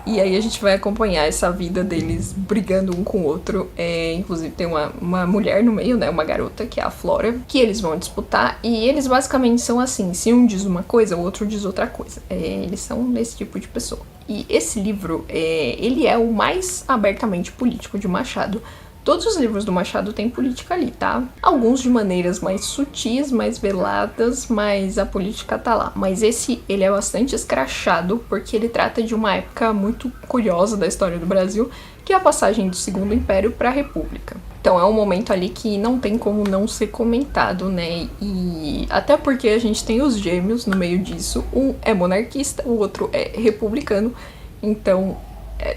E aí a gente vai acompanhar essa vida deles brigando um com o outro. Inclusive tem uma mulher no meio, né? Uma garota, que é a Flora, que eles vão disputar. E eles basicamente são assim, se um diz uma coisa, o outro diz outra coisa. Eles são desse tipo de pessoa. E esse livro, ele é o mais abertamente político de Machado. Todos os livros do Machado têm política ali, tá? Alguns de maneiras mais sutis, mais veladas, mas a política tá lá. Mas esse, ele é bastante escrachado, porque ele trata de uma época muito curiosa da história do Brasil, que é a passagem do Segundo Império para a República. Então é um momento ali que não tem como não ser comentado, né? E até porque a gente tem os gêmeos no meio disso. Um é monarquista, o outro é republicano. Então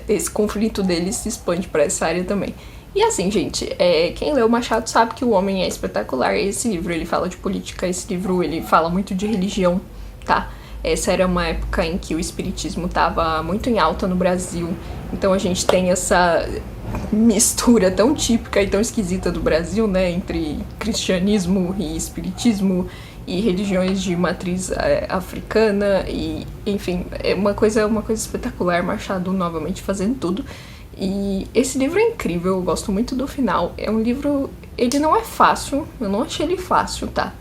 esse conflito deles se expande para essa área também. E assim, gente, quem leu Machado sabe que o homem é espetacular. Esse livro, ele fala de política, esse livro, ele fala muito de religião, tá? Essa era uma época em que o espiritismo estava muito em alta no Brasil. Então a gente tem essa mistura tão típica e tão esquisita do Brasil, né? Entre cristianismo e espiritismo e religiões de matriz africana. E, enfim, é uma coisa espetacular. Machado novamente fazendo tudo. E esse livro é incrível, eu gosto muito do final. É um livro... ele não é fácil, eu não achei ele fácil, tá?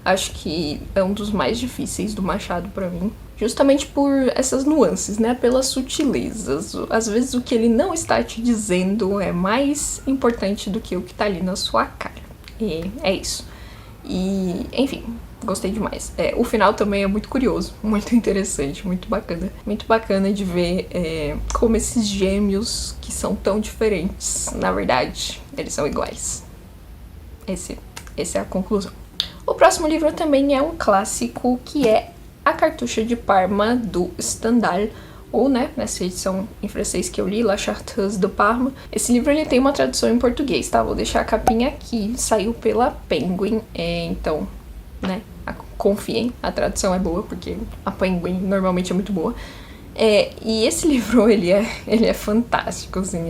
Acho que é um dos mais difíceis do Machado pra mim. Justamente por essas nuances, né? Pelas sutilezas. Às vezes o que ele não está te dizendo é mais importante do que o que tá ali na sua cara. E é isso. E, enfim... gostei demais. O final também é muito curioso, muito interessante, muito bacana. Muito bacana de ver como esses gêmeos, que são tão diferentes, na verdade, eles são iguais. Essa é a conclusão. O próximo livro também é um clássico, que é A Cartucha de Parma, do Stendhal, ou, né, nessa edição em francês que eu li, La Chartreuse de Parma. Esse livro, ele tem uma tradução em português, tá? Vou deixar a capinha aqui, saiu pela Penguin, então... né, confiem, a tradução é boa, porque a Penguin normalmente é muito boa. E esse livro, ele é fantástico, assim,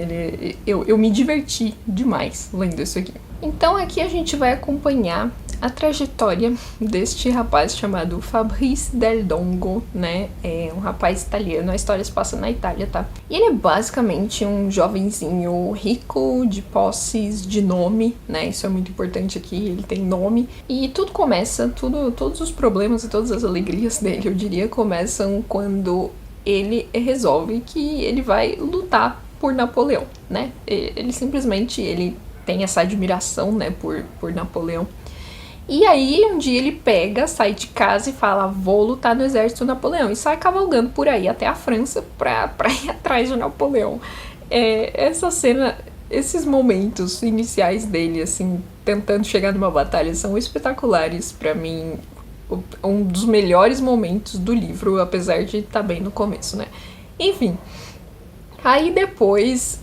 eu me diverti demais lendo isso aqui. Então aqui a gente vai acompanhar a trajetória deste rapaz chamado Fabrice Del Dongo, né? É um rapaz italiano, a história se passa na Itália, tá? E ele é basicamente um jovenzinho rico, de posses, de nome, né? Isso é muito importante aqui, ele tem nome. E tudo começa, todos os problemas e todas as alegrias dele, eu diria, começam quando ele resolve que ele vai lutar por Napoleão, né? Ele simplesmente, ele tem essa admiração, né, por Napoleão. E aí, um dia ele sai de casa e fala, vou lutar no exército do Napoleão. E sai cavalgando por aí até a França pra ir atrás de Napoleão. Essa cena, esses momentos iniciais dele, assim, tentando chegar numa batalha, são espetaculares pra mim. Um dos melhores momentos do livro, apesar de estar bem no começo, né? Enfim... Aí depois,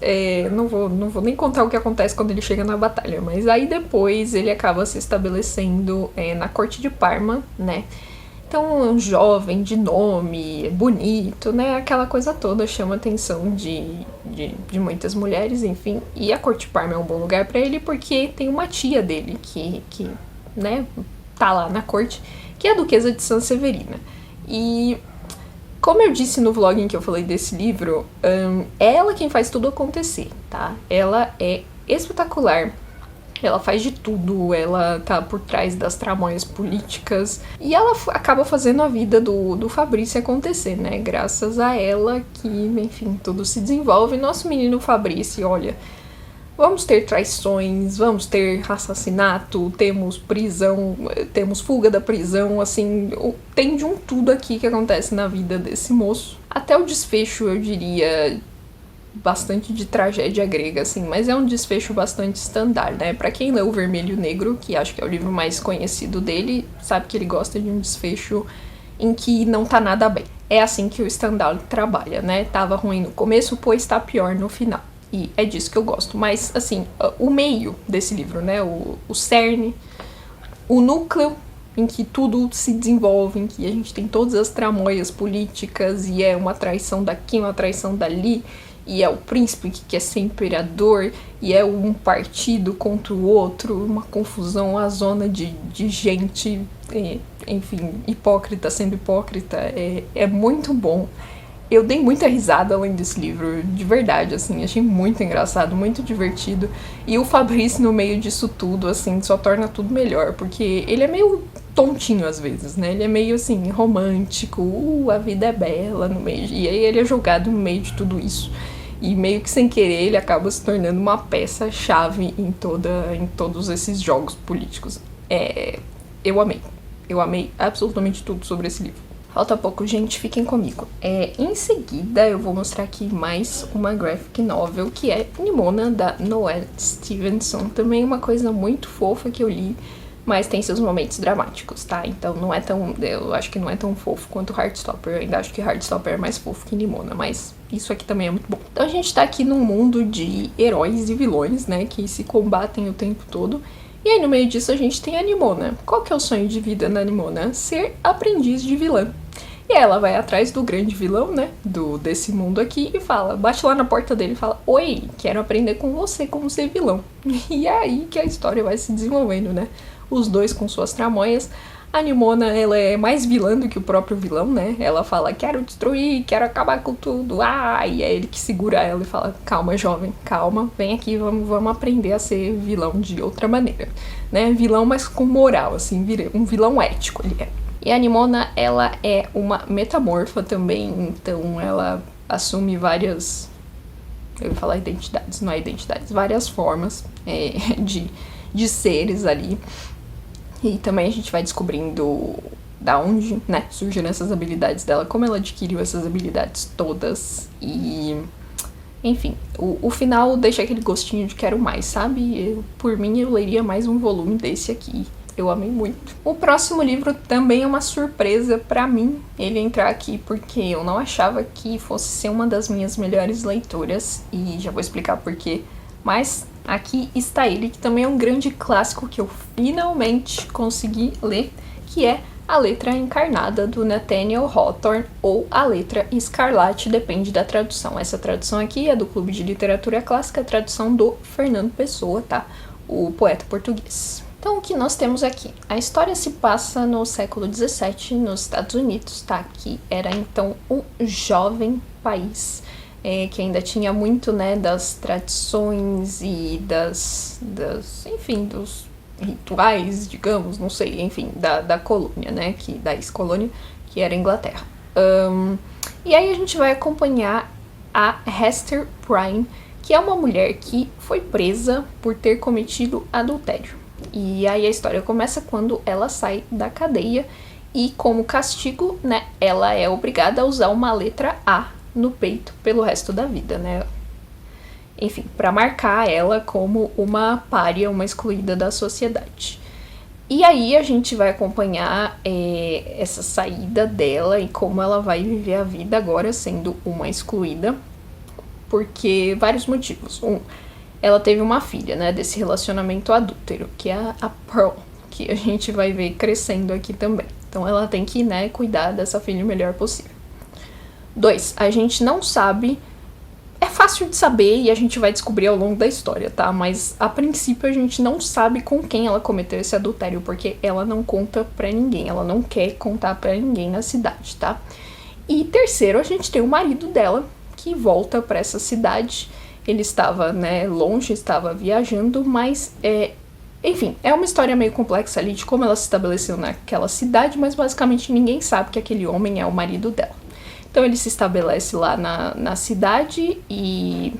não vou nem contar o que acontece quando ele chega na batalha, mas aí depois ele acaba se estabelecendo na corte de Parma, né? Então, um jovem de nome, bonito, né? Aquela coisa toda chama a atenção de muitas mulheres, enfim. E a corte de Parma é um bom lugar pra ele porque tem uma tia dele que né, tá lá na corte, que é a Duquesa de Sanseverina. E... como eu disse no vlog em que eu falei desse livro, é ela quem faz tudo acontecer, tá? Ela é espetacular, ela faz de tudo, ela tá por trás das tramóias políticas e ela acaba fazendo a vida do Fabrício acontecer, né? Graças a ela que, enfim, tudo se desenvolve. Nosso menino Fabrício, olha... vamos ter traições, vamos ter assassinato, temos prisão, temos fuga da prisão, assim, tem de um tudo aqui que acontece na vida desse moço. Até o desfecho, eu diria, bastante de tragédia grega, assim, mas é um desfecho bastante standard, né? Pra quem leu O Vermelho e o Negro, que acho que é o livro mais conhecido dele, sabe que ele gosta de um desfecho em que não tá nada bem. É assim que o Stendhal trabalha, né? Tava ruim no começo, pois tá pior no final. E é disso que eu gosto. Mas, assim, o meio desse livro, né? O cerne, o núcleo em que tudo se desenvolve, em que a gente tem todas as tramóias políticas e é uma traição daqui, uma traição dali, e é o príncipe que quer ser imperador, e é um partido contra o outro, uma confusão, uma zona de gente, enfim, hipócrita sendo hipócrita, é muito bom. Eu dei muita risada além desse livro, de verdade, assim, achei muito engraçado, muito divertido. E o Fabrice no meio disso tudo, assim, só torna tudo melhor, porque ele é meio tontinho às vezes, né? Ele é meio, assim, romântico, a vida é bela no meio, e aí ele é jogado no meio de tudo isso. E meio que sem querer ele acaba se tornando uma peça-chave em todos esses jogos políticos. Eu amei absolutamente tudo sobre esse livro. Falta pouco, gente, fiquem comigo. Em seguida, eu vou mostrar aqui mais uma graphic novel, que é Nimona, da Noelle Stevenson. Também uma coisa muito fofa que eu li, mas tem seus momentos dramáticos, tá? Então não é tão... eu acho que não é tão fofo quanto Heartstopper. Eu ainda acho que Heartstopper é mais fofo que Nimona, mas isso aqui também é muito bom. Então a gente tá aqui num mundo de heróis e vilões, né, que se combatem o tempo todo. E aí no meio disso a gente tem a Nimona. Qual que é o sonho de vida da Nimona? Ser aprendiz de vilã. E ela vai atrás do grande vilão, né, desse mundo aqui e fala, bate lá na porta dele e fala, oi, quero aprender com você como ser vilão. E é aí que a história vai se desenvolvendo, né, os dois com suas tramóias. A Nimona, ela é mais vilã do que o próprio vilão, né, ela fala, quero destruir, quero acabar com tudo, e é ele que segura ela e fala, calma jovem, calma, vem aqui, vamos aprender a ser vilão de outra maneira, né, vilão mas com moral, assim, um vilão ético ele é. E a Nimona, ela é uma metamorfa também, então ela assume várias... eu ia falar identidades, não é identidades, várias formas de seres ali. E também a gente vai descobrindo da onde, né, surgiram essas habilidades dela, como ela adquiriu essas habilidades todas. E, enfim, o final deixa aquele gostinho de quero mais, sabe? Por mim, eu leria mais um volume desse aqui. Eu amei muito. O próximo livro também é uma surpresa pra mim ele entrar aqui, porque eu não achava que fosse ser uma das minhas melhores leituras, e já vou explicar por quê. Mas aqui está ele, que também é um grande clássico que eu finalmente consegui ler, que é A Letra Encarnada, do Nathaniel Hawthorne, ou A Letra Escarlate, depende da tradução. Essa tradução aqui é do Clube de Literatura Clássica, a tradução do Fernando Pessoa, tá? O poeta português. Então, o que nós temos aqui? A história se passa no século XVII, nos Estados Unidos, tá? Que era, então, um jovem país, que ainda tinha muito, né, das tradições e enfim, dos rituais, digamos, não sei, enfim, da colônia, né? Da ex-colônia, que era a Inglaterra. E aí a gente vai acompanhar a Hester Prynne, que é uma mulher que foi presa por ter cometido adultério. E aí a história começa quando ela sai da cadeia e, como castigo, né, ela é obrigada a usar uma letra A no peito pelo resto da vida, né? Enfim, para marcar ela como uma pária, uma excluída da sociedade. E aí a gente vai acompanhar essa saída dela e como ela vai viver a vida agora sendo uma excluída, porque vários motivos. Ela teve uma filha, né, desse relacionamento adúltero, que é a Pearl, que a gente vai ver crescendo aqui também. Então ela tem que, né, cuidar dessa filha o melhor possível. 2, a gente não sabe, é fácil de saber e a gente vai descobrir ao longo da história, tá? Mas a princípio a gente não sabe com quem ela cometeu esse adultério, porque ela não conta pra ninguém, ela não quer contar pra ninguém na cidade, tá? E terceiro, a gente tem o marido dela, que volta pra essa cidade. Ele estava, né, longe, estava viajando, mas, enfim, é uma história meio complexa ali de como ela se estabeleceu naquela cidade, mas basicamente ninguém sabe que aquele homem é o marido dela. Então ele se estabelece lá na cidade e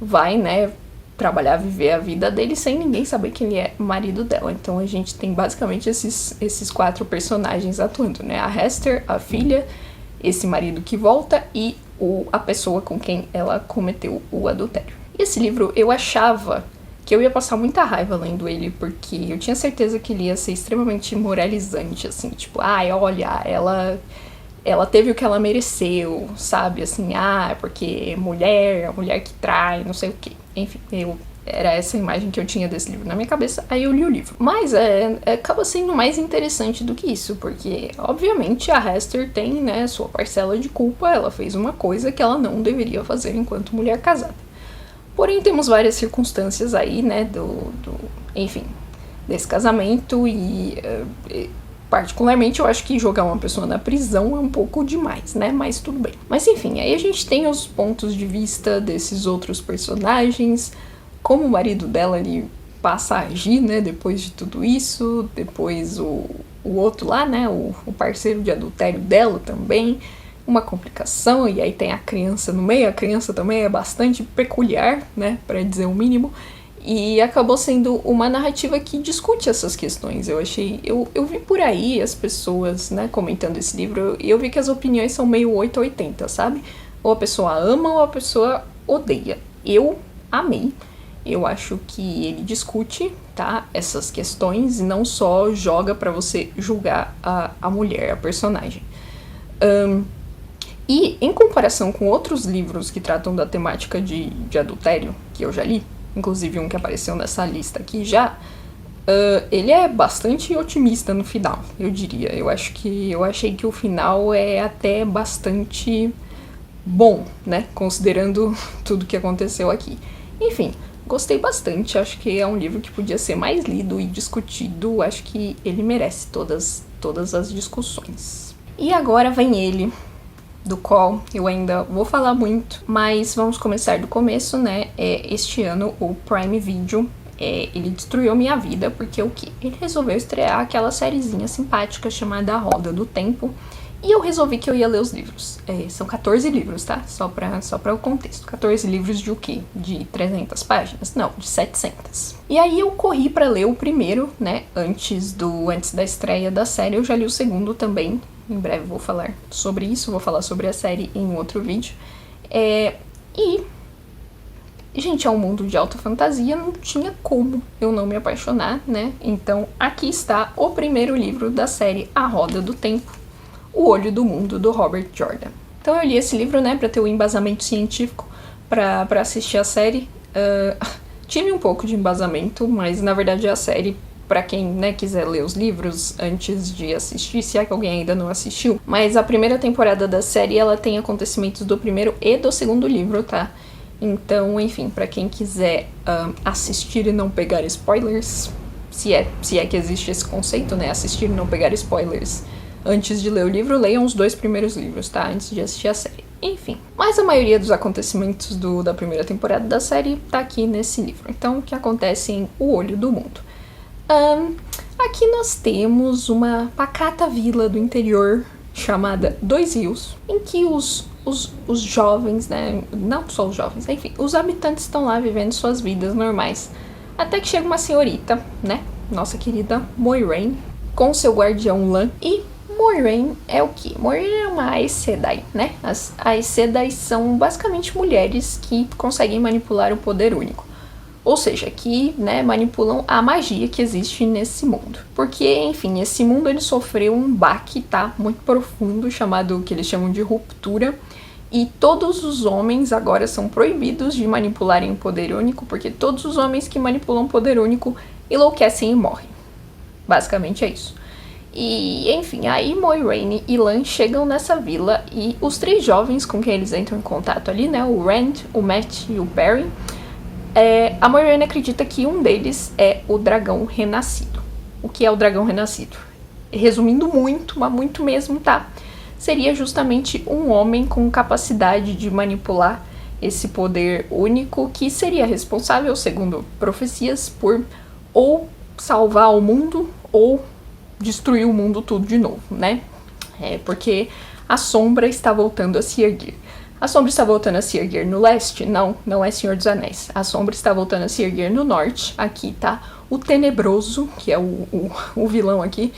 vai, né, trabalhar, viver a vida dele sem ninguém saber que ele é o marido dela. Então a gente tem basicamente esses 4 personagens atuando, né, a Hester, a filha, esse marido que volta e a pessoa com quem ela cometeu o adultério. E esse livro, eu achava que eu ia passar muita raiva lendo ele, porque eu tinha certeza que ele ia ser extremamente moralizante, assim, tipo, olha, ela teve o que ela mereceu, sabe, assim, porque mulher, a mulher que trai, não sei o quê. Enfim, eu Era essa imagem que eu tinha desse livro na minha cabeça, aí eu li o livro. Mas acaba sendo mais interessante do que isso, porque, obviamente, a Hester tem, né, sua parcela de culpa, ela fez uma coisa que ela não deveria fazer enquanto mulher casada. Porém, temos várias circunstâncias aí, né, enfim, desse casamento e particularmente eu acho que jogar uma pessoa na prisão é um pouco demais, né, mas tudo bem. Mas enfim, aí a gente tem os pontos de vista desses outros personagens, como o marido dela ali passa a agir, né, depois de tudo isso, depois o outro lá, né, o parceiro de adultério dela também, uma complicação, e aí tem a criança no meio, a criança também é bastante peculiar, né, para dizer o mínimo, e acabou sendo uma narrativa que discute essas questões. Eu vi por aí as pessoas, né, comentando esse livro, e eu vi que as opiniões são meio 880, sabe? Ou a pessoa ama ou a pessoa odeia. Eu amei. Eu acho que ele discute, tá, essas questões e não só joga pra você julgar a mulher, a personagem. E em comparação com outros livros que tratam da temática de adultério, que eu já li, inclusive um que apareceu nessa lista aqui já, ele é bastante otimista no final, eu diria. Eu achei que o final é até bastante bom, né, considerando tudo que aconteceu aqui. Enfim, gostei bastante, acho que é um livro que podia ser mais lido e discutido, acho que ele merece todas as discussões. E agora vem ele, do qual eu ainda vou falar muito, mas vamos começar do começo, né? Este ano o Prime Video, ele destruiu minha vida, porque o quê? Ele resolveu estrear aquela sériezinha simpática chamada A Roda do Tempo, e eu resolvi que eu ia ler os livros. São 14 livros, tá? Só pra o contexto. 14 livros de o quê? De 300 páginas? Não, de 700. E aí eu corri pra ler o primeiro, né? Antes da estreia da série, eu já li o segundo também. Em breve vou falar sobre isso, vou falar sobre a série em outro vídeo. Gente, é um mundo de alta fantasia, não tinha como eu não me apaixonar, né? Então, aqui está o primeiro livro da série A Roda do Tempo, O Olho do Mundo, do Robert Jordan. Então eu li esse livro, né, pra ter o embasamento científico pra assistir a série. Tive um pouco de embasamento, mas na verdade a série, pra quem, né, quiser ler os livros antes de assistir, se é que alguém ainda não assistiu. Mas a primeira temporada da série, ela tem acontecimentos do primeiro e do segundo livro, tá? Então, enfim, pra quem quiser assistir e não pegar spoilers, se é que existe esse conceito, né, assistir e não pegar spoilers antes de ler o livro, leiam os 2 primeiros livros, tá? Antes de assistir a série. Enfim, mas a maioria dos acontecimentos da primeira temporada da série tá aqui nesse livro. Então, o que acontece em O Olho do Mundo? Aqui nós temos uma pacata vila do interior chamada Dois Rios, em que os jovens, né, não só os jovens, enfim, os habitantes estão lá vivendo suas vidas normais. Até que chega uma senhorita, né, nossa querida Moiraine, com seu guardião Lan, e Moiraine é o quê? Moiraine é uma Aes Sedai, né? As Aes Sedai são basicamente mulheres que conseguem manipular o poder único. Ou seja, que, né, manipulam a magia que existe nesse mundo. Porque, enfim, esse mundo ele sofreu um baque, tá? Muito profundo, chamado, que eles chamam de ruptura. E todos os homens agora são proibidos de manipularem o poder único, porque todos os homens que manipulam o poder único enlouquecem e morrem. Basicamente é isso. E, enfim, aí Moiraine e Lan chegam nessa vila e os 3 jovens com quem eles entram em contato ali, né, o Rand, o Mat e o Perrin, a Moiraine acredita que um deles é o dragão renascido. O que é o dragão renascido? Resumindo muito, mas muito mesmo, tá? Seria justamente um homem com capacidade de manipular esse poder único que seria responsável, segundo profecias, por ou salvar o mundo ou destruir o mundo tudo de novo, né? Porque a sombra está voltando a se erguer. A sombra está voltando a se erguer no leste? Não, não é Senhor dos Anéis. A sombra está voltando a se erguer no norte. Aqui tá o Tenebroso, que é o vilão aqui,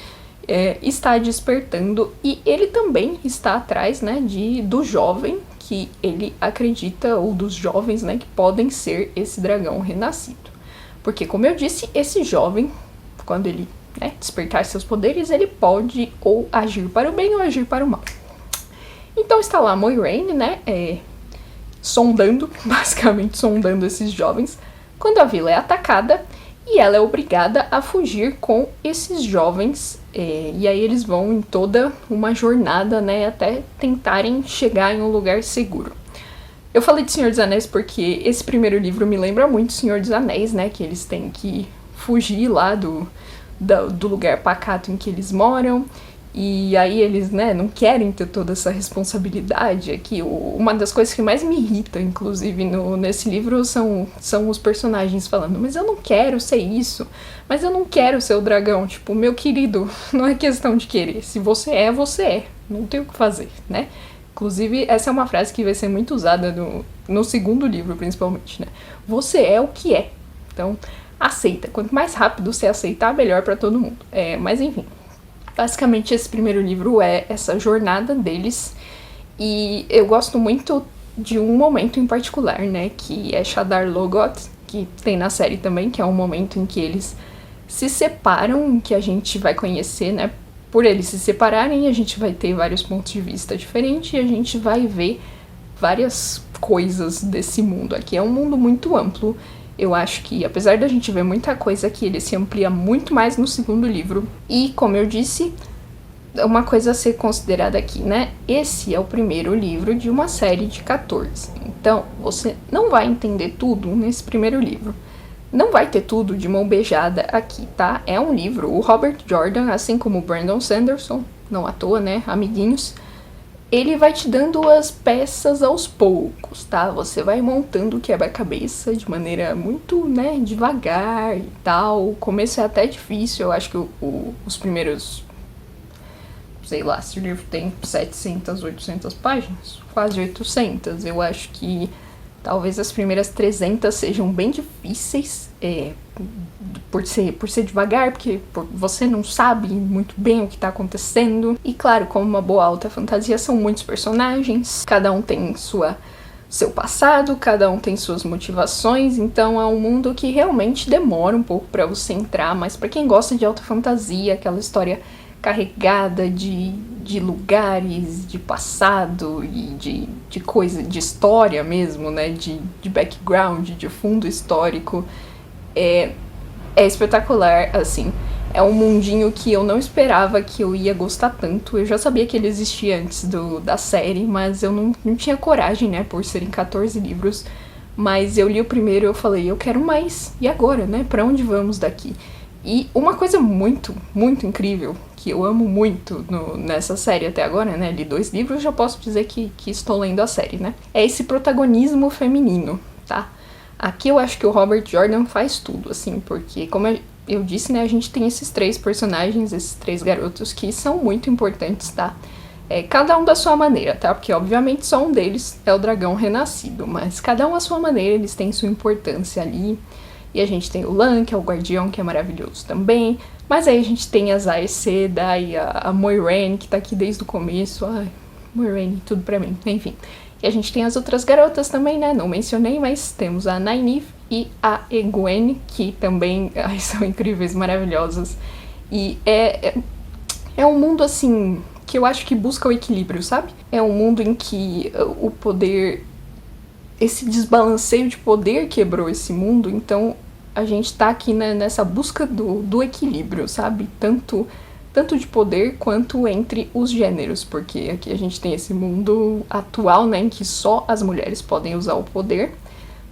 está despertando. E ele também está atrás, né, do jovem que ele acredita, ou dos jovens, né, que podem ser esse dragão renascido. Porque, como eu disse, esse jovem, quando ele, né, despertar seus poderes, ele pode ou agir para o bem ou agir para o mal. Então está lá Moiraine, né, basicamente sondando esses jovens, quando a vila é atacada e ela é obrigada a fugir com esses jovens. E aí eles vão em toda uma jornada, né, até tentarem chegar em um lugar seguro. Eu falei de Senhor dos Anéis porque esse primeiro livro me lembra muito Senhor dos Anéis, né, que eles têm que fugir lá do lugar pacato em que eles moram. E aí eles, né, não querem ter toda essa responsabilidade aqui. Uma das coisas que mais me irrita, inclusive, nesse livro são os personagens falando: mas eu não quero ser isso, mas eu não quero ser o dragão. Tipo, meu querido, não é questão de querer. Se você é, você é. Não tem o que fazer, né? Inclusive, essa é uma frase que vai ser muito usada no segundo livro, principalmente, né? Você é o que é. Então, aceita. Quanto mais rápido você aceitar, melhor pra todo mundo. Mas enfim. Basicamente, esse primeiro livro é essa jornada deles, e eu gosto muito de um momento em particular, né, que é Shadar Logoth, que tem na série também, que é um momento em que eles se separam, que a gente vai conhecer, né, por eles se separarem, a gente vai ter vários pontos de vista diferentes e a gente vai ver várias coisas desse mundo aqui. É um mundo muito amplo. Eu acho que, apesar da gente ver muita coisa aqui, ele se amplia muito mais no segundo livro. E, como eu disse, uma coisa a ser considerada aqui, né? Esse é o primeiro livro de uma série de 14. Então, você não vai entender tudo nesse primeiro livro. Não vai ter tudo de mão beijada aqui, tá? É um livro. O Robert Jordan, assim como o Brandon Sanderson, não à toa, né? Amiguinhos. Ele vai te dando as peças aos poucos, tá? Você vai montando o quebra-cabeça de maneira muito, né, devagar e tal. O começo é até difícil, eu acho que os primeiros, sei lá, se o livro tem 700, 800 páginas, quase 800, eu acho que talvez as primeiras 300 sejam bem difíceis, por ser devagar, porque você não sabe muito bem o que tá acontecendo. E claro, como uma boa alta fantasia, são muitos personagens, cada um tem seu passado, cada um tem suas motivações, então é um mundo que realmente demora um pouco pra você entrar, mas pra quem gosta de alta fantasia, aquela história carregada de lugares, de passado e de coisa, de história mesmo, né, de background, de fundo histórico, é espetacular, assim. É um mundinho que eu não esperava que eu ia gostar tanto. Eu já sabia que ele existia antes da série, mas eu não tinha coragem, né, por serem 14 livros. Mas eu li o primeiro e eu falei, eu quero mais. E agora, né, pra onde vamos daqui? E uma coisa muito, muito incrível, que eu amo muito nessa série até agora, né, li 2 livros, já posso dizer que estou lendo a série, né, é esse protagonismo feminino, tá? Aqui eu acho que o Robert Jordan faz tudo, assim, porque, como eu disse, né, a gente tem esses 3 personagens, esses 3 garotos que são muito importantes, tá? Cada um da sua maneira, tá? Porque, obviamente, só um deles é o dragão renascido, mas cada um à sua maneira, eles têm sua importância ali. E a gente tem o Lan, que é o guardião, que é maravilhoso também. Mas aí a gente tem as Aes Sedai, a Moiraine, que tá aqui desde o começo. Ai, Moiraine, tudo pra mim, enfim. E a gente tem as outras garotas também, né? Não mencionei, mas temos a Nynaeve e a Egwene, que também são incríveis, maravilhosas. E é um mundo, assim, que eu acho que busca o equilíbrio, sabe? É um mundo em que o poder... Esse desbalanceio de poder quebrou esse mundo, então a gente tá aqui, né, nessa busca do equilíbrio, sabe? Tanto de poder quanto entre os gêneros, porque aqui a gente tem esse mundo atual, né, em que só as mulheres podem usar o poder,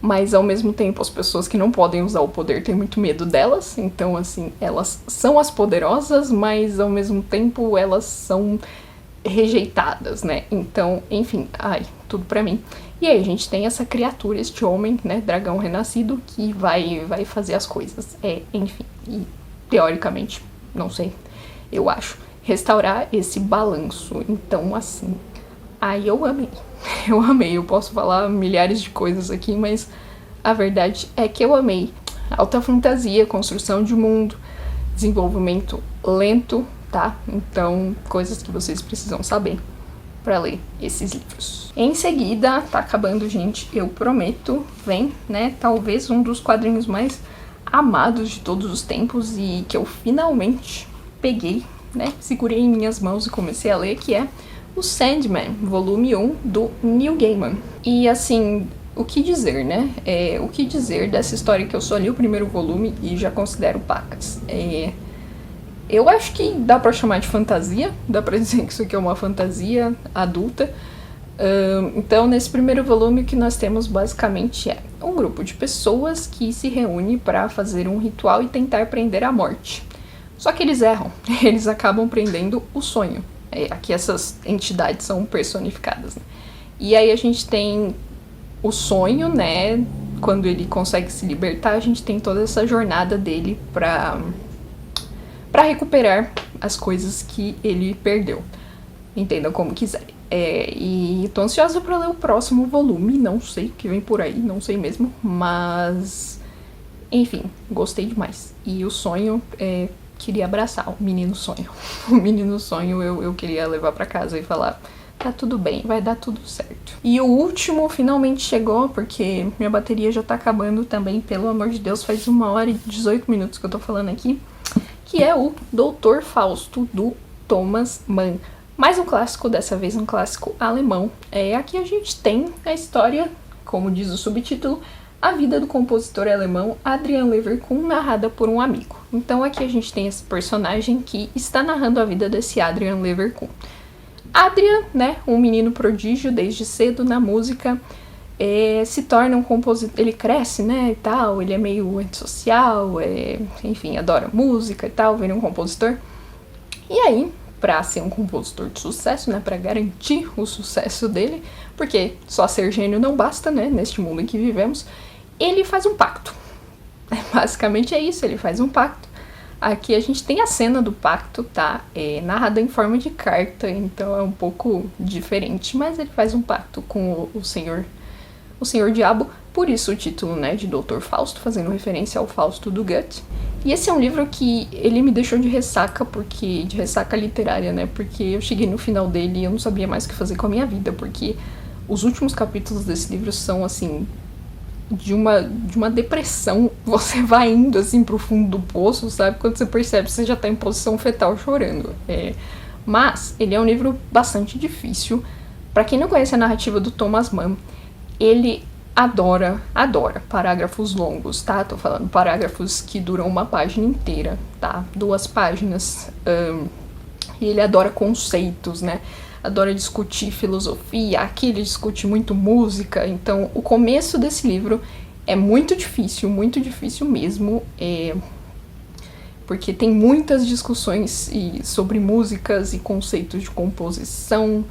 mas ao mesmo tempo as pessoas que não podem usar o poder têm muito medo delas, então assim, elas são as poderosas, mas ao mesmo tempo elas são rejeitadas, né, então, enfim, tudo pra mim. E aí a gente tem essa criatura, este homem, né, dragão renascido, que vai fazer as coisas, enfim, e teoricamente, não sei, eu acho, restaurar esse balanço. Então, assim, eu amei, eu posso falar milhares de coisas aqui, mas a verdade é que eu amei. Alta fantasia, construção de mundo, desenvolvimento lento, tá? Então, coisas que vocês precisam saber pra ler esses livros. Em seguida, tá acabando, gente, eu prometo, vem, né, talvez um dos quadrinhos mais amados de todos os tempos e que eu finalmente peguei, né, segurei em minhas mãos e comecei a ler, que é o Sandman, volume 1, do Neil Gaiman. E, assim, o que dizer, né? O que dizer dessa história que eu só li o primeiro volume e já considero pacas. Eu acho que dá pra chamar de fantasia, dá pra dizer que isso aqui é uma fantasia adulta. Então, nesse primeiro volume, o que nós temos basicamente é um grupo de pessoas que se reúne para fazer um ritual e tentar prender a morte. Só que eles erram, eles acabam prendendo o sonho. Aqui essas entidades são personificadas, né? E aí a gente tem o sonho, né? Quando ele consegue se libertar, a gente tem toda essa jornada dele pra recuperar as coisas que ele perdeu. Entendam como quiserem. E tô ansiosa pra ler o próximo volume, não sei o que vem por aí, não sei mesmo, mas enfim, gostei demais. E o sonho, queria abraçar o menino sonho. O menino sonho eu queria levar pra casa e falar: tá tudo bem, vai dar tudo certo. E o último finalmente chegou, porque minha bateria já tá acabando também, pelo amor de Deus, faz 1h e 18 minutos que eu tô falando aqui, que é o Doutor Fausto, do Thomas Mann. Mais um clássico, dessa vez um clássico alemão. Aqui a gente tem a história, como diz o subtítulo, a vida do compositor alemão Adrian Leverkühn, narrada por um amigo. Então aqui a gente tem esse personagem que está narrando a vida desse Adrian Leverkühn. Adrian, né, um menino prodígio desde cedo na música, se torna um compositor, ele cresce, né, e tal, ele é meio antissocial, enfim, adora música e tal, vira um compositor. E aí, pra ser um compositor de sucesso, né, pra garantir o sucesso dele, porque só ser gênio não basta, né, neste mundo em que vivemos, ele faz um pacto. Basicamente é isso, ele faz um pacto. Aqui a gente tem a cena do pacto, tá? Narrada em forma de carta, então é um pouco diferente, mas ele faz um pacto com o Senhor Diabo, por isso o título, né, de Doutor Fausto, fazendo referência ao Fausto do Goethe. E esse é um livro que ele me deixou de ressaca, de ressaca literária, né, porque eu cheguei no final dele e eu não sabia mais o que fazer com a minha vida, porque os últimos capítulos desse livro são, assim, de uma depressão. Você vai indo, assim, pro fundo do poço, sabe? Quando você percebe, você já tá em posição fetal chorando. Mas ele é um livro bastante difícil. Pra quem não conhece a narrativa do Thomas Mann, ele adora parágrafos longos, tá? Tô falando parágrafos que duram uma página inteira, tá? 2 páginas. E ele adora conceitos, né? Adora discutir filosofia. Aqui ele discute muito música. Então, o começo desse livro é muito difícil mesmo. Porque tem muitas discussões sobre músicas e conceitos de composição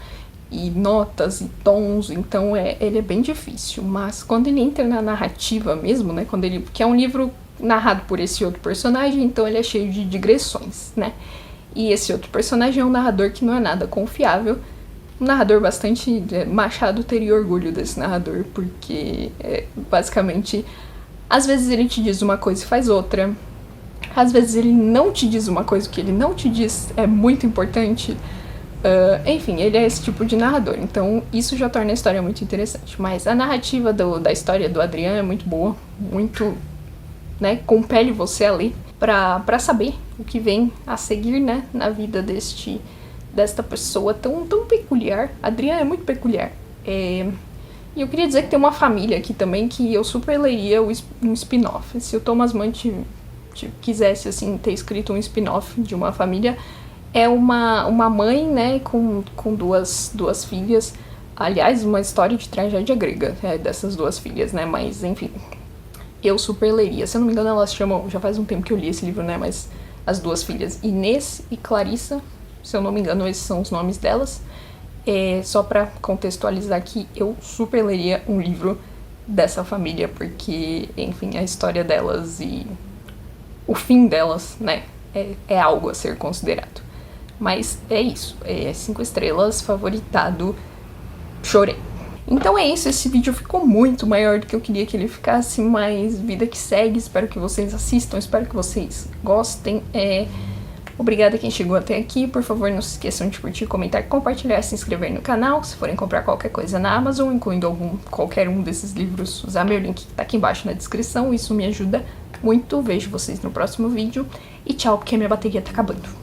e notas e tons, então ele é bem difícil. Mas quando ele entra na narrativa mesmo, né, que é um livro narrado por esse outro personagem, então ele é cheio de digressões, né? E esse outro personagem é um narrador que não é nada confiável, um narrador bastante... Machado teria orgulho desse narrador, porque basicamente, às vezes ele te diz uma coisa e faz outra, às vezes ele não te diz uma coisa, o que ele não te diz é muito importante. Enfim, ele é esse tipo de narrador, então isso já torna a história muito interessante. Mas a narrativa da história do Adrian é muito boa, muito, né, compele você a ler pra saber o que vem a seguir, né, na vida desta pessoa tão peculiar. Adrian é muito peculiar. E eu queria dizer que tem uma família aqui também que eu super leria um spin-off. Se o Thomas Mann quisesse, assim, ter escrito um spin-off de uma família, é uma mãe, né, com duas filhas. Aliás, uma história de tragédia grega, dessas 2 filhas, né, mas enfim, eu super leria. Se eu não me engano, elas chamam, já faz um tempo que eu li esse livro, né, mas as 2 filhas, Inês e Clarissa, se eu não me engano, esses são os nomes delas. Só pra contextualizar aqui, eu super leria um livro dessa família, porque, enfim, a história delas e o fim delas, né, é algo a ser considerado. Mas é isso, 5 estrelas, favoritado, chorei. Então é isso, esse vídeo ficou muito maior do que eu queria que ele ficasse, mas vida que segue, espero que vocês assistam, espero que vocês gostem. Obrigada a quem chegou até aqui, por favor não se esqueçam de curtir, comentar, compartilhar, se inscrever no canal. Se forem comprar qualquer coisa na Amazon, incluindo qualquer um desses livros, usar meu link que tá aqui embaixo na descrição, isso me ajuda muito. Vejo vocês no próximo vídeo e tchau, porque a minha bateria tá acabando.